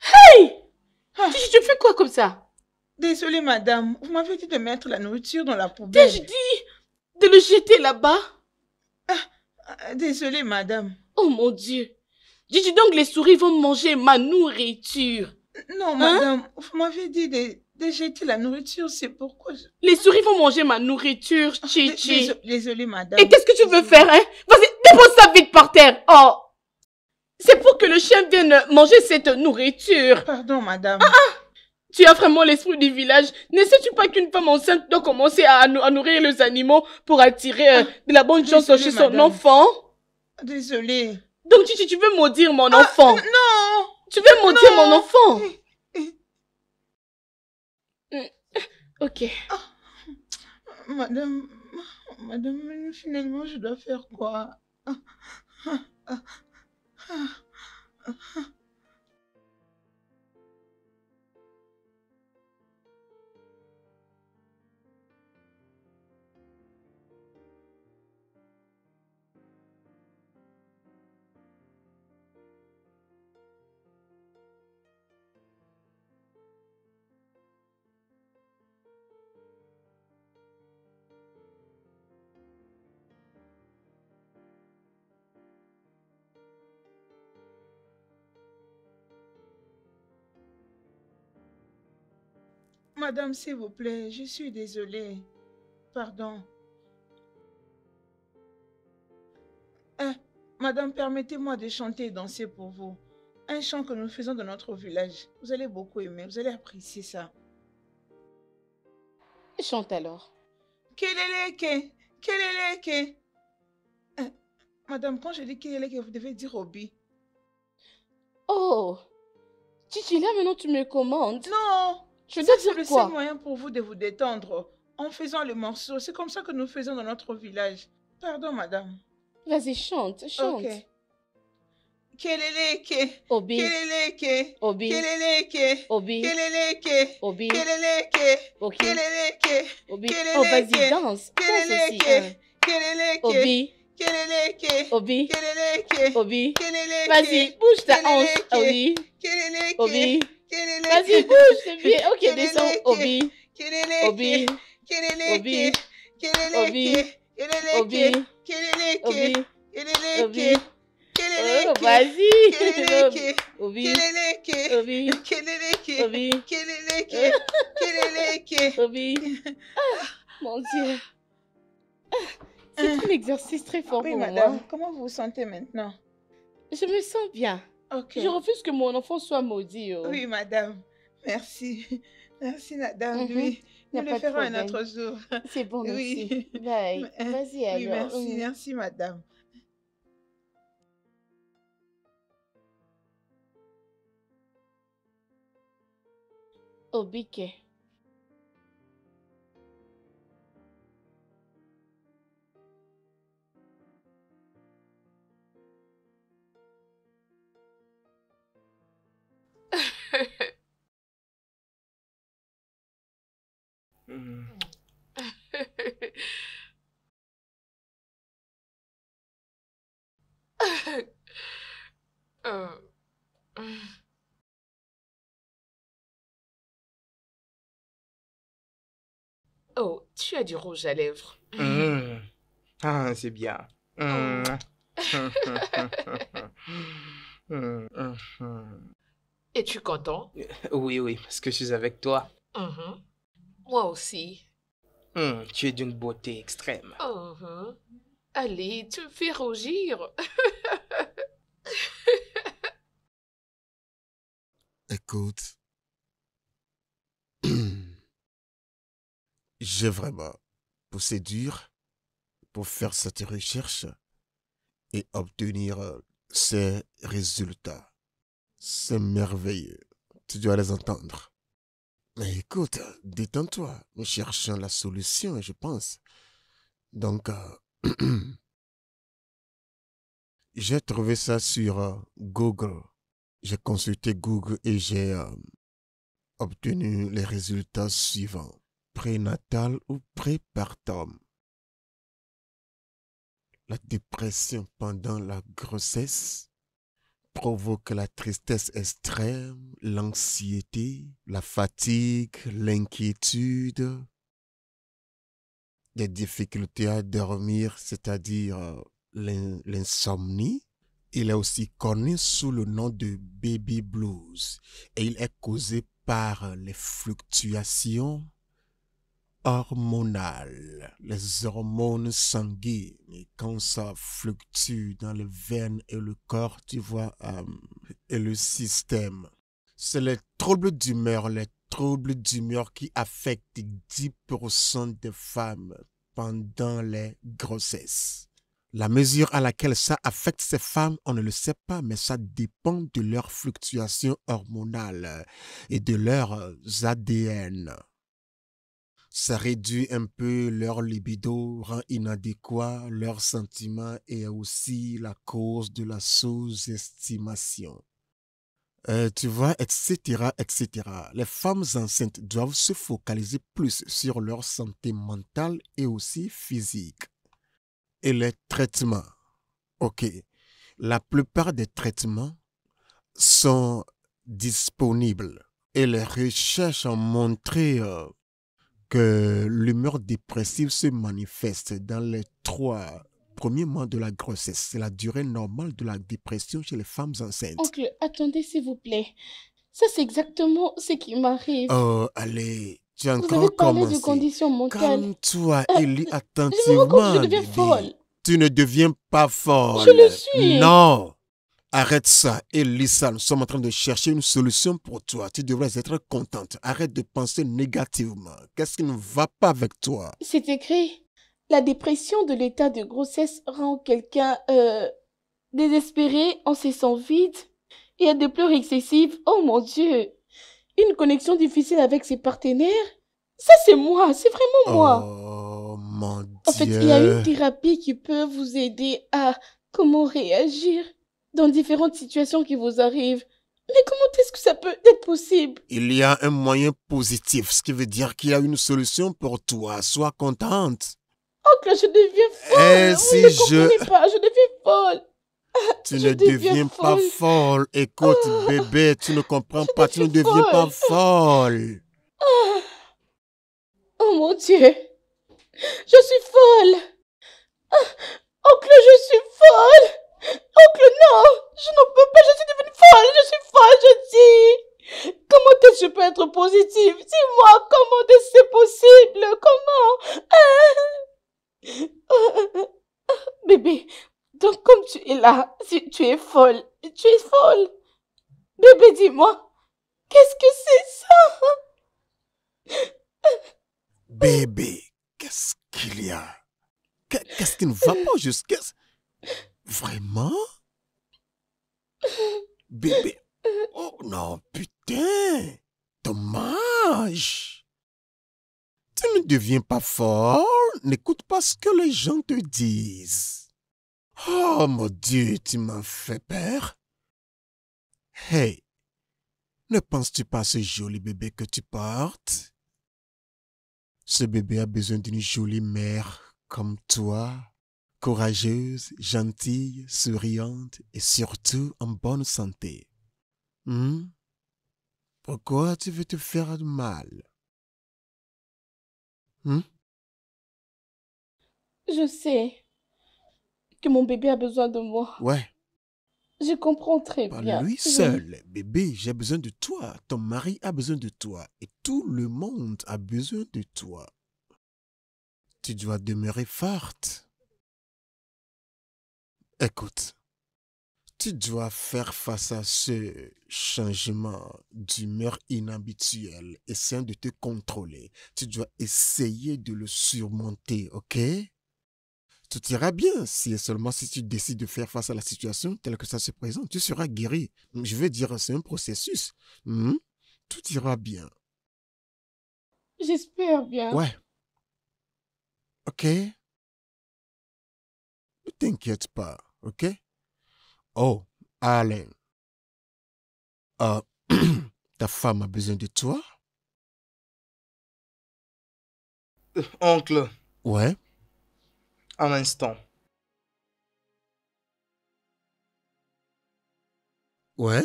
Hey! Gigi, tu fais quoi comme ça? Désolée, madame. Vous m'avez dit de mettre la nourriture dans la poubelle. T'ai-je dit de le jeter là-bas? Désolée, madame. Oh mon Dieu. Gigi, donc les souris vont manger ma nourriture. Non, madame. Vous m'avez dit de jeter la nourriture, c'est pourquoi je... Les souris vont manger ma nourriture, Chichi. Désolée, madame. Et qu'est-ce que tu veux faire, hein? Vas-y, dépose ça vite par terre. Oh! C'est pour que le chien vienne manger cette nourriture. Pardon, madame. Tu as vraiment l'esprit du village. Ne sais-tu pas qu'une femme enceinte doit commencer à nourrir les animaux pour attirer de la bonne chance chez son enfant? Désolée. Donc, Chichi, tu veux maudire mon enfant? Non! Tu veux maudire mon enfant? Ok. Madame, finalement, je dois faire quoi? Madame, s'il vous plaît, je suis désolée. Pardon. Madame, permettez-moi de chanter et danser pour vous. Un chant que nous faisons dans notre village. Vous allez beaucoup aimer, vous allez apprécier ça. Chante alors. Keleleke, keleleke. Madame, quand je dis keleleke, vous devez dire Obi. Oh, Chichi, là maintenant tu me commandes. Non. Je dois C'est dire le quoi? seul moyen pour vous de vous détendre en faisant le morceau. C'est comme ça que nous faisons dans notre village. Pardon, madame. Vas-y, chante, chante. Ok. Keleleke. Obi, Keleleke. Obi, Keleleke. Obi, Keleleke. Obi, Keleleke. ok. Keleleke. Obi. Keleleke. Oh, vas-y, danse. Danse aussi. Keleleke. Keleleke. Obi, Keleleke. Obi, Keleleke. Obi. Keleleke. Vas-y, bouge ta hanche. Keleleke. Obi, Keleleke. Obi. Keleleke. Vas-y, bouge, c'est bien. Ok, Keleleke. descends. Obi, Keleleke. Obi, Keleleke. Obi, Keleleke. Keleleke. Obi, Keleleke. Obi, Keleleke. Obi. Keleleke. Oh, vas-y. Keleleke. Obi, Keleleke. Obi, Keleleke. Obi, Keleleke. Keleleke. Obi. Ah, mon Dieu. C'est un exercice très fort Oui, pour madame. moi. Comment vous vous sentez maintenant? Je me sens bien. Ok. Je refuse que mon enfant soit maudit. Oh. Oui, madame. Merci. Merci, madame. Mhm. Oui. Y a Nous pas le de ferons un problème. autre jour. C'est bon, merci. Oui. Bye. Vas-y Oui, alors. merci. Merci, madame. Obike. Euh, Oh, tu as du rouge à lèvres. Ah, c'est bien. Oh. Es-tu content? Oui, oui, parce que je suis avec toi. Mhm. Moi aussi. Tu es d'une beauté extrême. Mhm. Allez, tu me fais rougir. Écoute, j'ai vraiment poussé dur pour faire cette recherche et obtenir ces résultats. C'est merveilleux. Tu dois les entendre. Mais écoute, détends-toi. Nous cherchons la solution, je pense. Donc, j'ai trouvé ça sur Google. J'ai consulté Google et j'ai obtenu les résultats suivants. Prénatal ou prépartum. La dépression pendant la grossesse provoque la tristesse extrême, l'anxiété, la fatigue, l'inquiétude, des difficultés à dormir, c'est-à-dire l'insomnie. Il est aussi connu sous le nom de baby blues et il est causé par les fluctuations hormonales, les hormones sanguines. Et quand ça fluctue dans les veines et le corps, tu vois, et le système. C'est les troubles d'humeur qui affectent 10% des femmes pendant les grossesses. La mesure à laquelle ça affecte ces femmes, on ne le sait pas, mais ça dépend de leurs fluctuations hormonales et de leurs ADN. Ça réduit un peu leur libido, rend inadéquat leurs sentiments et est aussi la cause de la sous-estimation. Tu vois, etc., etc. Les femmes enceintes doivent se focaliser plus sur leur santé mentale et aussi physique. Et les traitements. Ok. La plupart des traitements sont disponibles. Et les recherches ont montré que l'humeur dépressive se manifeste dans les 3 premiers mois de la grossesse. C'est la durée normale de la dépression chez les femmes enceintes. Oncle, attendez s'il vous plaît. Ça, c'est exactement ce qui m'arrive. Oh, allez, tu as Vous encore avez parlé commencé. de conditions mentales. Calme-toi et lis Je me rends attentivement, compte que je deviens bébé. folle. Tu ne deviens pas folle. Je le suis. Non. Arrête ça et lis ça. Nous sommes en train de chercher une solution pour toi. Tu devrais être contente. Arrête de penser négativement. Qu'est-ce qui ne va pas avec toi? C'est écrit. La dépression de l'état de grossesse rend quelqu'un désespéré, en se sent vide et a des pleurs excessives. Oh mon Dieu. Une connexion difficile avec ses partenaires. Ça, c'est moi. C'est vraiment moi. Oh, mon En fait, il y a une Dieu. thérapie qui peut vous aider à comment réagir dans différentes situations qui vous arrivent. Mais comment est-ce que ça peut être possible? Il y a un moyen positif, ce qui veut dire qu'il y a une solution pour toi. Sois contente. Oncle, je deviens Et folle. Vous si ne comprenez pas, je deviens folle. tu Je ne deviens deviens pas folle. folle. Écoute, Ah, bébé, tu ne comprends je pas, tu ne deviens deviens pas folle. folle. Ah, oh mon Dieu, je suis folle. Oncle, je suis folle. Oncle, non, je n'en peux pas, je suis devenue folle, je suis folle, je dis. Comment est-ce que je peux être positive? Dis-moi, comment est-ce que c'est possible? Comment? Bébé, donc comme tu es là, si tu es folle, tu es folle. Bébé, dis-moi, qu'est-ce que c'est ça? Bébé, qu'est-ce qu'il y a? Qu'est-ce qui ne va pas jusqu'à... Vraiment? Bébé? Oh non, putain! Dommage! Tu ne deviens pas folle. N'écoute pas ce que les gens te disent. Oh mon Dieu, tu m'as fait peur. Hey, ne penses-tu pas à ce joli bébé que tu portes? Ce bébé a besoin d'une jolie mère comme toi, courageuse, gentille, souriante et surtout en bonne santé. Hmm? Pourquoi tu veux te faire du mal? Hmm? Je sais que mon bébé a besoin de moi. Ouais, Je comprends très pas bien. lui Oui. seul. Bébé, j'ai besoin de toi. Ton mari a besoin de toi. Et tout le monde a besoin de toi. Tu dois demeurer forte. Écoute, tu dois faire face à ce changement d'humeur inhabituel, essayant de te contrôler. Tu dois essayer de le surmonter, ok? Tout ira bien si et seulement si tu décides de faire face à la situation telle que ça se présente. Tu seras guéri. Je veux dire, c'est un processus. Hmm? Tout ira bien. J'espère bien. Ouais, ok? Ne t'inquiète pas, ok? Oh, Alain, euh, ta femme a besoin de toi? Oncle, Ouais. un instant. Ouais.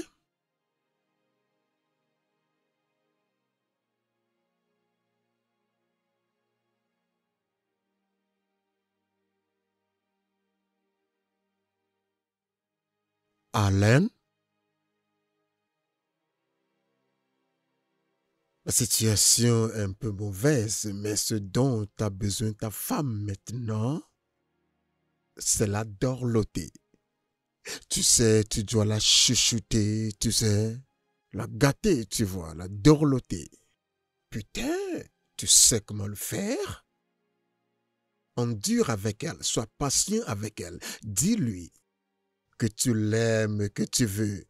Alain, la situation est un peu mauvaise, mais ce dont a besoin ta femme maintenant, c'est la dorloter. Tu sais, tu dois la chuchoter, tu sais, la gâter, tu vois, la dorloter. Putain, tu sais comment le faire? Endure avec elle, sois patient avec elle. Dis-lui que tu l'aimes, que tu veux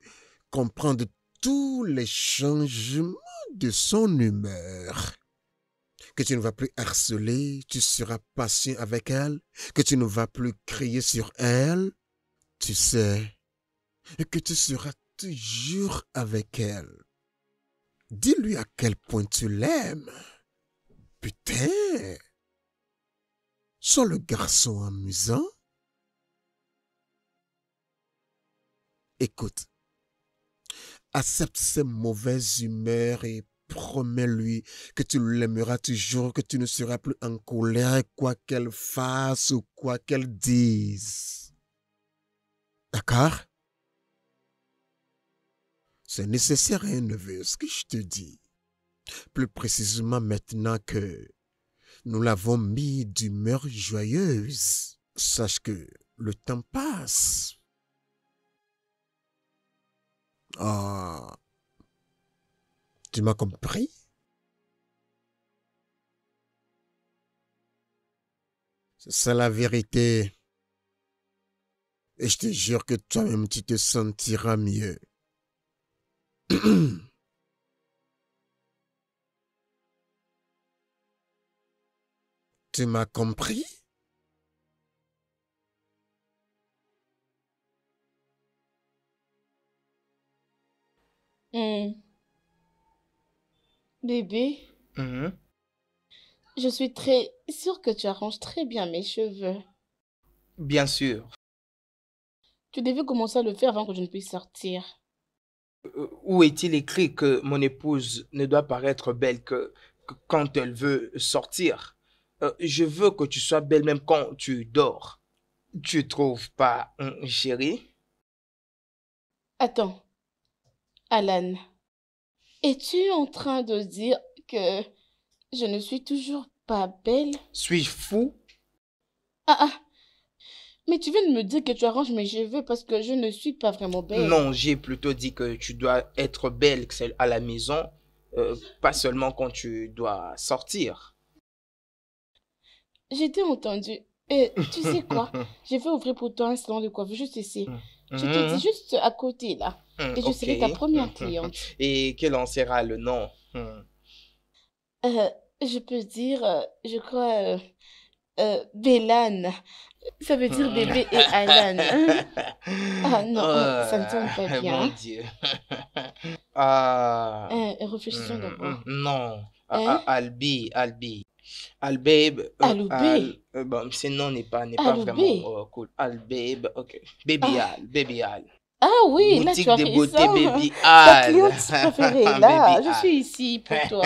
comprendre tous les changements de son humeur. Que tu ne vas plus harceler, tu seras patient avec elle, que tu ne vas plus crier sur elle, tu sais, et que tu seras toujours avec elle. Dis-lui à quel point tu l'aimes. Putain, sois le garçon amusant. Écoute, accepte ses mauvaises humeurs et promets-lui que tu l'aimeras toujours, que tu ne seras plus en colère, quoi qu'elle fasse ou quoi qu'elle dise. D'accord? C'est nécessaire, hein, neveu, ce que je te dis. Plus précisément maintenant que nous l'avons mis d'humeur joyeuse. Sache que le temps passe. Ah, tu m'as compris? C'est la vérité. Et je te jure que toi-même, tu te sentiras mieux. Tu m'as compris? Bébé, je suis très sûre que tu arranges très bien mes cheveux. Bien sûr. Tu devais commencer à le faire avant que je ne puisse sortir. Où est-il écrit que mon épouse ne doit paraître belle que quand elle veut sortir? Je veux que tu sois belle même quand tu dors. Tu trouves pas, chérie? Attends, Alan, es-tu en train de dire que je ne suis toujours pas belle? Suis-je fou? Ah, mais tu viens de me dire que tu arranges mes cheveux parce que je ne suis pas vraiment belle. Non, j'ai plutôt dit que tu dois être belle à la maison, pas seulement quand tu dois sortir. J'ai t'ai entendu. Et tu sais quoi? Je vais ouvrir pour toi un salon de coiffure juste ici. Je te dis juste à côté là. Et je serai ta première cliente. Et quel en sera le nom? Je peux dire, je crois, Bélan. Ça veut dire bébé et Alan. Ah non, ça ne sonne pas bien. Mon Dieu. Réfléchissons d'abord. Non. Hein? Albi. Albabe. Aloubé. Bon, ce nom n'est pas Aloubé. vraiment cool. Albabe, ok. Baby Al. Ah oui, là Boutique tu as de raison. beauté Baby Ta Al. cliente préférée là. Baby Je Al. suis ici pour toi.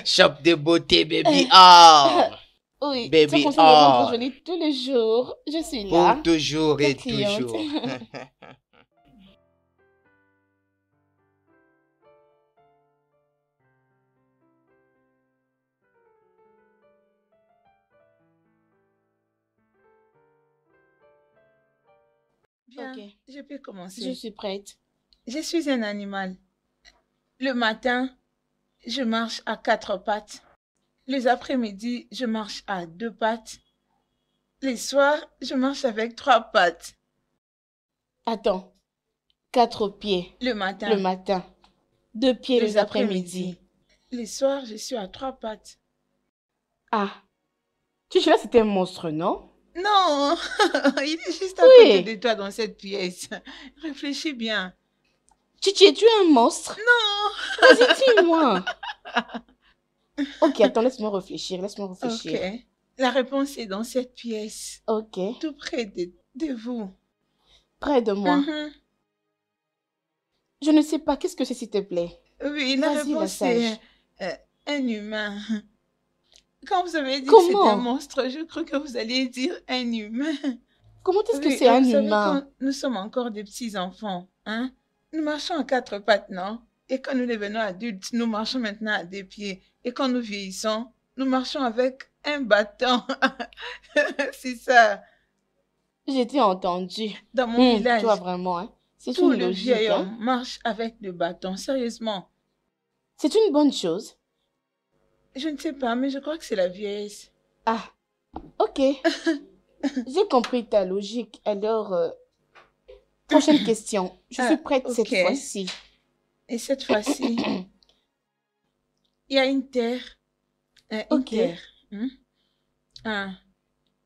Shop de beauté Baby Al. Oui, Baby tu as conseillé de me rendre Al. jolie tous les jours. Je suis là. Pour toujours Ta et cliente. toujours. Bien, Ok. je peux commencer. Je suis prête. Je suis un animal. Le matin, je marche à 4 pattes. Les après-midi, je marche à 2 pattes. Les soirs, je marche avec 3 pattes. Attends. 4 pieds Le matin, le matin. 2 pieds les après-midi. Les soirs, je suis à 3 pattes. Ah. Tu là, c'était un monstre, non? Non, il est juste à Oui. côté de toi dans cette pièce. Réfléchis bien. Chichi, es-tu un monstre? Non. Vas-y, dis-moi. Ok, attends, laisse-moi réfléchir. Ok. La réponse est dans cette pièce, Ok. tout près de vous. Près de moi. Mhm. Je ne sais pas. Qu'est-ce que c'est, s'il te plaît? Oui, la Vas-y, la réponse sage. est un humain. Quand vous avez dit que c'était un Comment? monstre, je crois que vous alliez dire un humain. Comment est-ce que Oui, c'est un vous savez, humain? quand nous sommes encore des petits-enfants, hein, nous marchons à 4 pattes, non? Et quand nous devenons adultes, nous marchons maintenant à 2 pieds. Et quand nous vieillissons, nous marchons avec un bâton. C'est ça. J'ai été entendu. Dans mon village, Toi, vraiment, hein? C'est tous une les logique, vieils hommes hein? marchent avec le bâton. Sérieusement. C'est une bonne chose. Je ne sais pas, mais je crois que c'est la vieillesse. Ah, ok. J'ai compris ta logique. Alors, prochaine question. Je suis prête cette ok. fois-ci. Et cette fois-ci, il y a une terre. Une Ok. terre. Ah.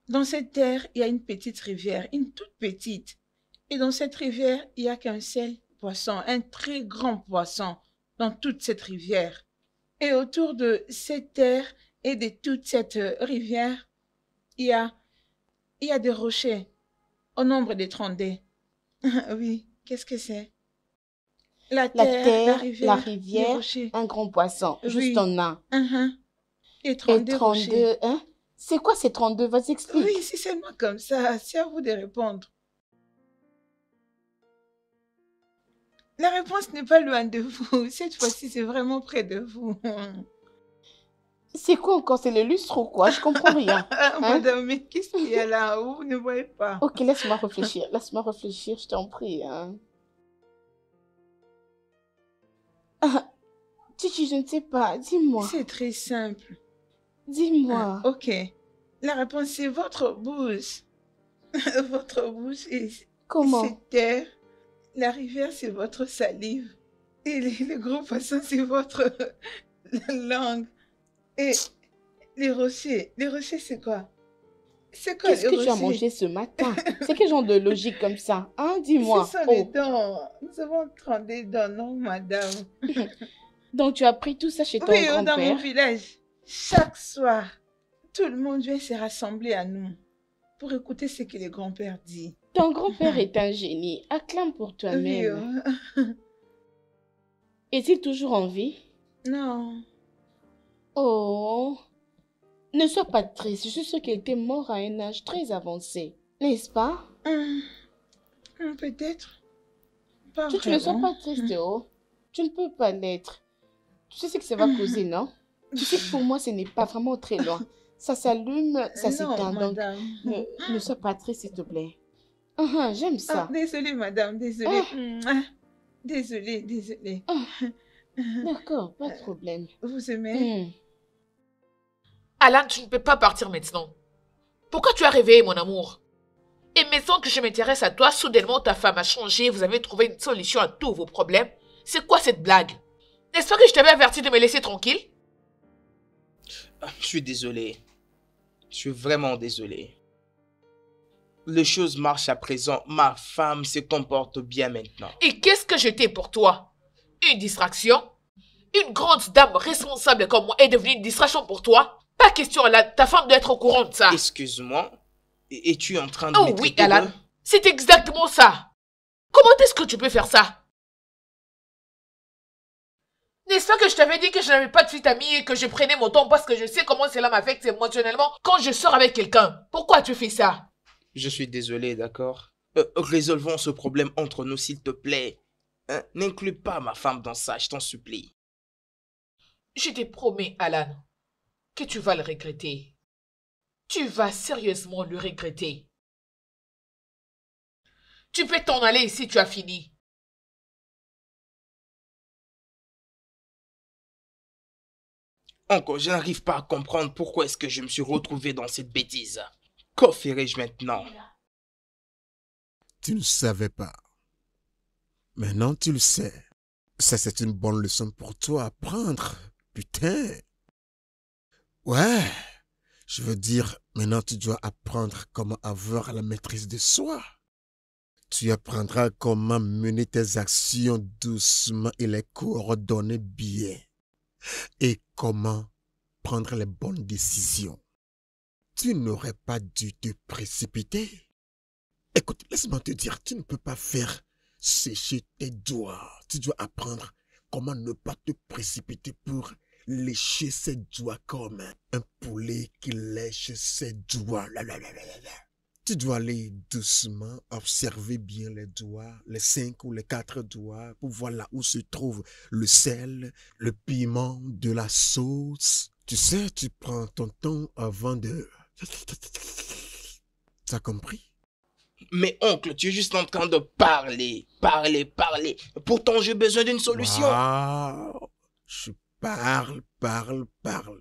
Dans cette terre, il y a une petite rivière, une toute petite. Et dans cette rivière, il n'y a qu'un seul poisson, un très grand poisson dans toute cette rivière. Et autour de cette terre et de toute cette rivière, il y a des rochers au nombre de 32. Oui, qu'est-ce que c'est? La terre, la rivière, les rochers. un grand poisson, Oui. juste en un. Et 32 Et rochers. 32, hein? C'est quoi ces 32? Vas-y, explique. Oui, c'est seulement comme ça. C'est à vous de répondre. La réponse n'est pas loin de vous. Cette fois-ci, c'est vraiment près de vous. C'est quoi encore? C'est le lustre ou quoi? Je comprends rien. Ah, madame, mais qu'est-ce qu'il y a là? Vous ne voyez pas. Ok, laisse-moi réfléchir. Laisse-moi réfléchir, je t'en prie. Hein. Ah, Chichi, je ne sais pas. Dis-moi. C'est très simple. Dis-moi. Ok. La réponse, c'est votre bouche. Votre bouche et Comment? cette terre. La rivière, c'est votre salive. Et le gros poisson, c'est votre langue. Et Les rochers c'est quoi? C'est quoi Qu'est-ce les que tu as rochers? mangé ce matin? C'est quel genre de logique comme ça? Hein, dis-moi. Ce sont les dents. Nous avons 32 dents, non, madame? Donc tu as pris tout ça chez ton Oui, dans mon grand-père? village. Chaque soir, tout le monde vient se rassembler à nous pour écouter ce que le grand-père dit. Ton grand-père est un génie. Acclame pour Oui, toi-même. Est-il toujours en vie? non. Oh, ne sois pas triste. Je suis sûre qu'il était mort à un âge très avancé. N'est-ce pas? Peut-être. Pas Tu ne sois vraiment. pas triste, oh. Tu ne peux pas l'être. Tu sais ce que ça va causer, non? Tu sais que pour moi, ce n'est pas vraiment très loin. Ça s'allume, ça s'éteint. Non, Donc, madame. ne sois pas triste, s'il te plaît. J'aime ça. Désolée, madame, désolée. Désolée. D'accord, pas de problème. Vous aimez? Alan, tu ne peux pas partir maintenant. Pourquoi tu as réveillé mon amour? Et maintenant que je m'intéresse à toi, soudainement ta femme a changé, vous avez trouvé une solution à tous vos problèmes. C'est quoi cette blague? N'est-ce pas que je t'avais averti de me laisser tranquille? Je suis désolé. Je suis vraiment désolé. Les choses marchent à présent. Ma femme se comporte bien maintenant. Et qu'est-ce que j'étais pour toi? Une distraction? Une grande dame responsable comme moi est devenue une distraction pour toi? Pas question, Alan. Ta femme doit être au courant de ça. Excuse-moi. Es-tu en train de Oh me oui, traiter Alan. de- C'est exactement ça. Comment est-ce que tu peux faire ça? N'est-ce pas que je t'avais dit que je n'avais pas de petite amie et que je prenais mon temps parce que je sais comment cela m'affecte émotionnellement quand je sors avec quelqu'un? Pourquoi tu fais ça? Je suis désolé, d'accord? Résolvons ce problème entre nous, s'il te plaît. Hein? N'inclus pas ma femme dans ça, je t'en supplie. Je te promets, Alan, que tu vas le regretter. Tu vas sérieusement le regretter. Tu peux t'en aller si tu as fini. Encore, je n'arrive pas à comprendre pourquoi est-ce que je me suis retrouvé dans cette bêtise. Que ferai-je maintenant? Tu ne savais pas. Maintenant, tu le sais. Ça, c'est une bonne leçon pour toi à prendre. Putain. Ouais. Je veux dire, maintenant, tu dois apprendre comment avoir la maîtrise de soi. Tu apprendras comment mener tes actions doucement et les coordonner bien. Et comment prendre les bonnes décisions. Tu n'aurais pas dû te précipiter. Écoute, laisse-moi te dire, tu ne peux pas faire sécher tes doigts. Tu dois apprendre comment ne pas te précipiter pour lécher ses doigts comme un poulet qui lèche ses doigts. Tu dois aller doucement, observer bien les doigts, les 5 ou les 4 doigts, pour voir là où se trouve le sel, le piment, de la sauce. Tu sais, tu prends ton temps avant de... T'as compris? Mais oncle, tu es juste en train de parler. Pourtant, j'ai besoin d'une solution. Wow. Je parle.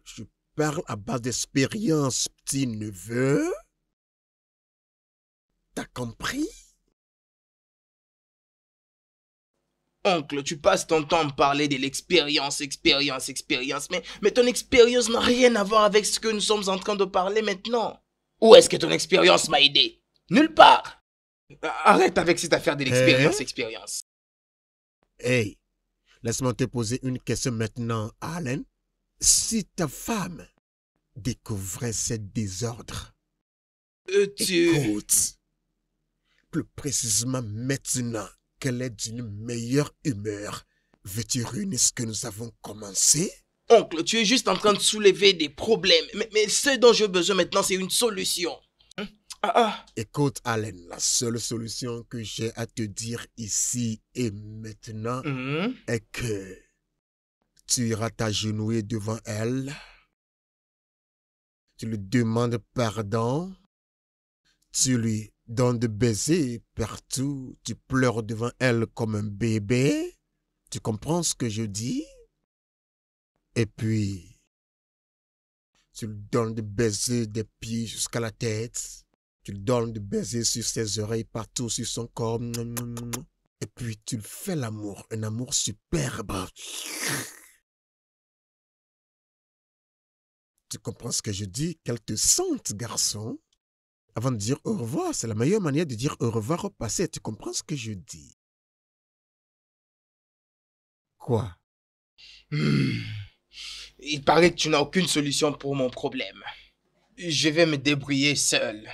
Je parle à base d'expérience, petit neveu. T'as compris? Oncle, tu passes ton temps à me parler de l'expérience, mais ton expérience n'a rien à voir avec ce que nous sommes en train de parler maintenant. Où est-ce que ton expérience m'a aidé? Nulle part. Arrête avec cette affaire de l'expérience. Hey, laisse-moi te poser une question maintenant, Allen. Si ta femme découvrait ces désordres, écoute, plus précisément maintenant qu'elle est d'une meilleure humeur, veux-tu ruiner ce que nous avons commencé? Oncle, tu es juste en train de soulever des problèmes, mais ce dont j'ai besoin maintenant, c'est une solution. Écoute, Allen, la seule solution que j'ai à te dire ici et maintenant est que tu iras t'agenouiller devant elle, tu lui demandes pardon, tu lui donnes des baisers partout, tu pleures devant elle comme un bébé. Tu comprends ce que je dis? Et puis, tu lui donnes des baisers des pieds jusqu'à la tête. Tu lui donnes des baisers sur ses oreilles, partout sur son corps. Et puis, tu lui fais l'amour, un amour superbe. Tu comprends ce que je dis? Qu'elle te sente, garçon. Avant de dire au revoir, c'est la meilleure manière de dire au revoir au passé. Tu comprends ce que je dis? Quoi? Il paraît que tu n'as aucune solution pour mon problème. Je vais me débrouiller seul.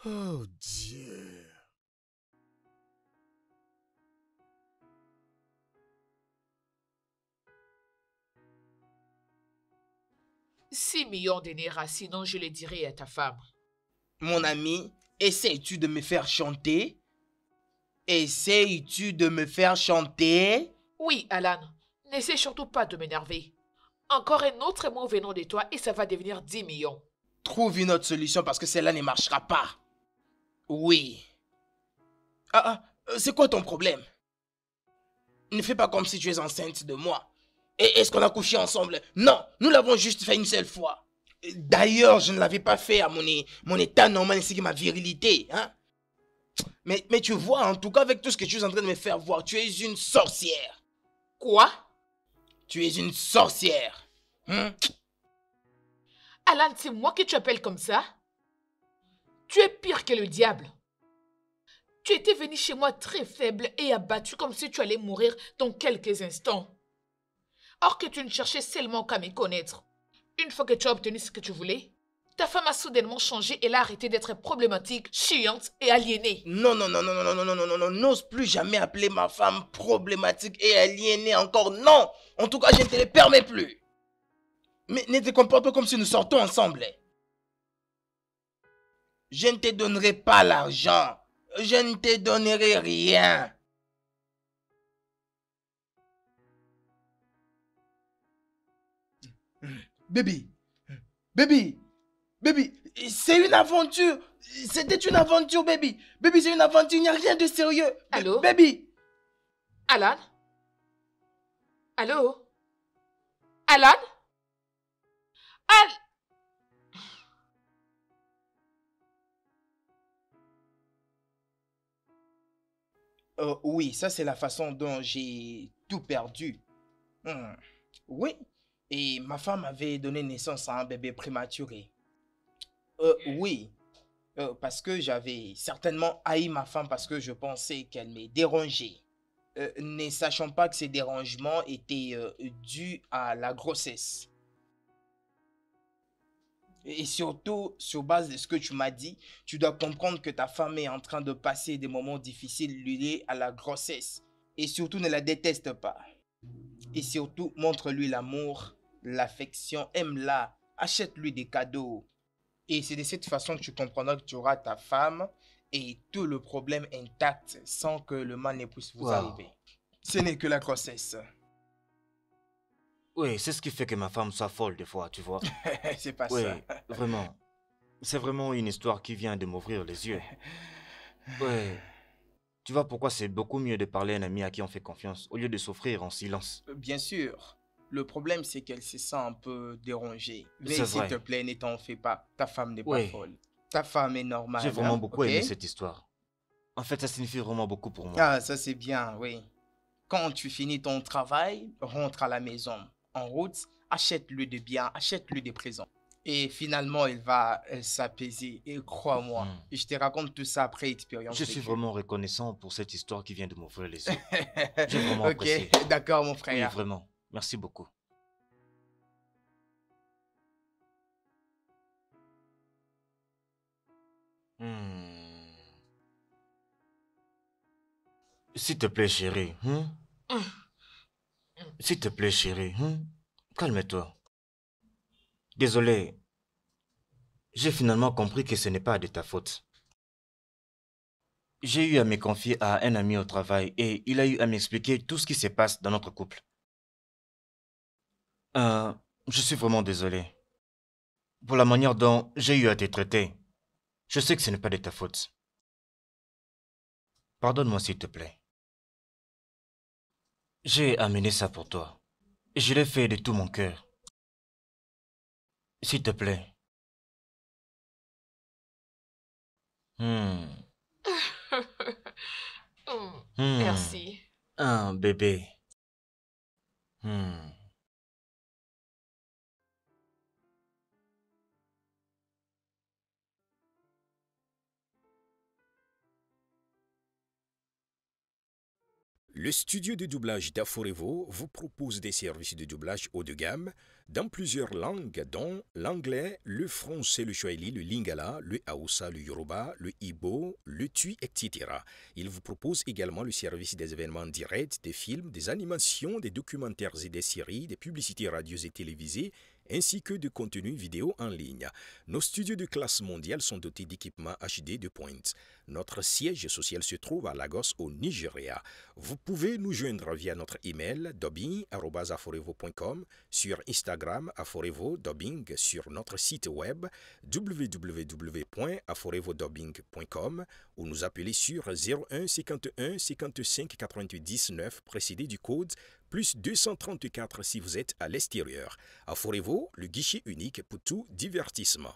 Oh Dieu. 6 millions de naira, sinon je le dirai à ta femme. Mon ami, essayes-tu de me faire chanter? Essayes-tu de me faire chanter? Oui, Alan, n'essaie surtout pas de m'énerver. Encore un autre mot venant de toi et ça va devenir 10 millions. Trouve une autre solution parce que celle-là ne marchera pas. Oui. C'est quoi ton problème? Ne fais pas comme si tu es enceinte de moi. Et est-ce qu'on a couché ensemble? Non, nous l'avons juste fait une seule fois. D'ailleurs, je ne l'avais pas fait à mon état normal ainsi que ma virilité. Hein? Mais tu vois, en tout cas, avec tout ce que tu es en train de me faire voir, tu es une sorcière. Quoi? Tu es une sorcière. Hein? Alan, c'est moi que tu appelles comme ça? Tu es pire que le diable. Tu étais venu chez moi très faible et abattu comme si tu allais mourir dans quelques instants. Or que tu ne cherchais seulement qu'à me connaître. Une fois que tu as obtenu ce que tu voulais, ta femme a soudainement changé et elle a arrêté d'être problématique, chiante et aliénée. Non, n'ose plus jamais appeler ma femme problématique et aliénée encore. Non, en tout cas, je ne te le permets plus. Mais ne te comporte pas comme si nous sortons ensemble. Je ne te donnerai pas l'argent. Je ne te donnerai rien. Baby, c'est une aventure. C'était une aventure, baby. Baby, c'est une aventure, il n'y a rien de sérieux. Allô? Baby. Alan? Allô? Alan? Oui, ça c'est la façon dont j'ai tout perdu. Oui, et ma femme avait donné naissance à un bébé prématuré. Oui, parce que j'avais certainement haï ma femme parce que je pensais qu'elle me dérangeait. Ne sachant pas que ces dérangements étaient dus à la grossesse. Et surtout, sur base de ce que tu m'as dit, tu dois comprendre que ta femme est en train de passer des moments difficiles liés à la grossesse. Et surtout, ne la déteste pas. Et surtout, montre-lui l'amour, l'affection, aime-la, achète-lui des cadeaux. Et c'est de cette façon que tu comprendras que tu auras ta femme et tout le problème intact sans que le mal ne puisse vous arriver. Ce n'est que la grossesse. Oui, c'est ce qui fait que ma femme soit folle des fois, tu vois. C'est pas ça. Oui, vraiment. C'est vraiment une histoire qui vient de m'ouvrir les yeux. Oui. Tu vois pourquoi c'est beaucoup mieux de parler à un ami à qui on fait confiance au lieu de souffrir en silence. Bien sûr. Le problème, c'est qu'elle se sent un peu dérangée. Mais s'il te plaît, ne t'en fais pas. Ta femme n'est pas folle. Ta femme est normale. J'ai vraiment beaucoup aimé cette histoire. En fait, ça signifie vraiment beaucoup pour moi. Ah, ça c'est bien, oui. Quand tu finis ton travail, rentre à la maison. En route, achète-lui des biens, achète-lui des présents. Et finalement, il va s'apaiser. Et crois-moi, je te raconte tout ça après expérience. Je suis vraiment reconnaissant pour cette histoire qui vient de m'ouvrir les yeux. J'ai vraiment apprécié. Ok, d'accord mon frère. Oui, vraiment. Merci beaucoup. S'il te plaît, chérie. S'il te plaît, chérie. Calme-toi. Désolé. J'ai finalement compris que ce n'est pas de ta faute. J'ai eu à me confier à un ami au travail et il a eu à m'expliquer tout ce qui se passe dans notre couple. Je suis vraiment désolé. Pour la manière dont j'ai eu à te traiter. Je sais que ce n'est pas de ta faute. Pardonne-moi s'il te plaît. J'ai amené ça pour toi. Et je l'ai fait de tout mon cœur. S'il te plaît. Merci. Un bébé. Hmm. Le studio de doublage d'Aforevo vous propose des services de doublage haut de gamme dans plusieurs langues, dont l'anglais, le français, le swahili, le lingala, le haoussa, le yoruba, le igbo, le tui, etc. Il vous propose également le service des événements directs, des films, des animations, des documentaires et des séries, des publicités radios et télévisées, ainsi que de contenus vidéo en ligne. Nos studios de classe mondiale sont dotés d'équipements HD de pointe. Notre siège social se trouve à Lagos, au Nigeria. Vous pouvez nous joindre via notre email dubbing@aforevo.com, sur Instagram aforevo-dubbing, sur notre site web www.aforevodubbing.com ou nous appeler sur 01 51 55 99 précédé du code plus 234 si vous êtes à l'extérieur. Aforevo, le guichet unique pour tout divertissement.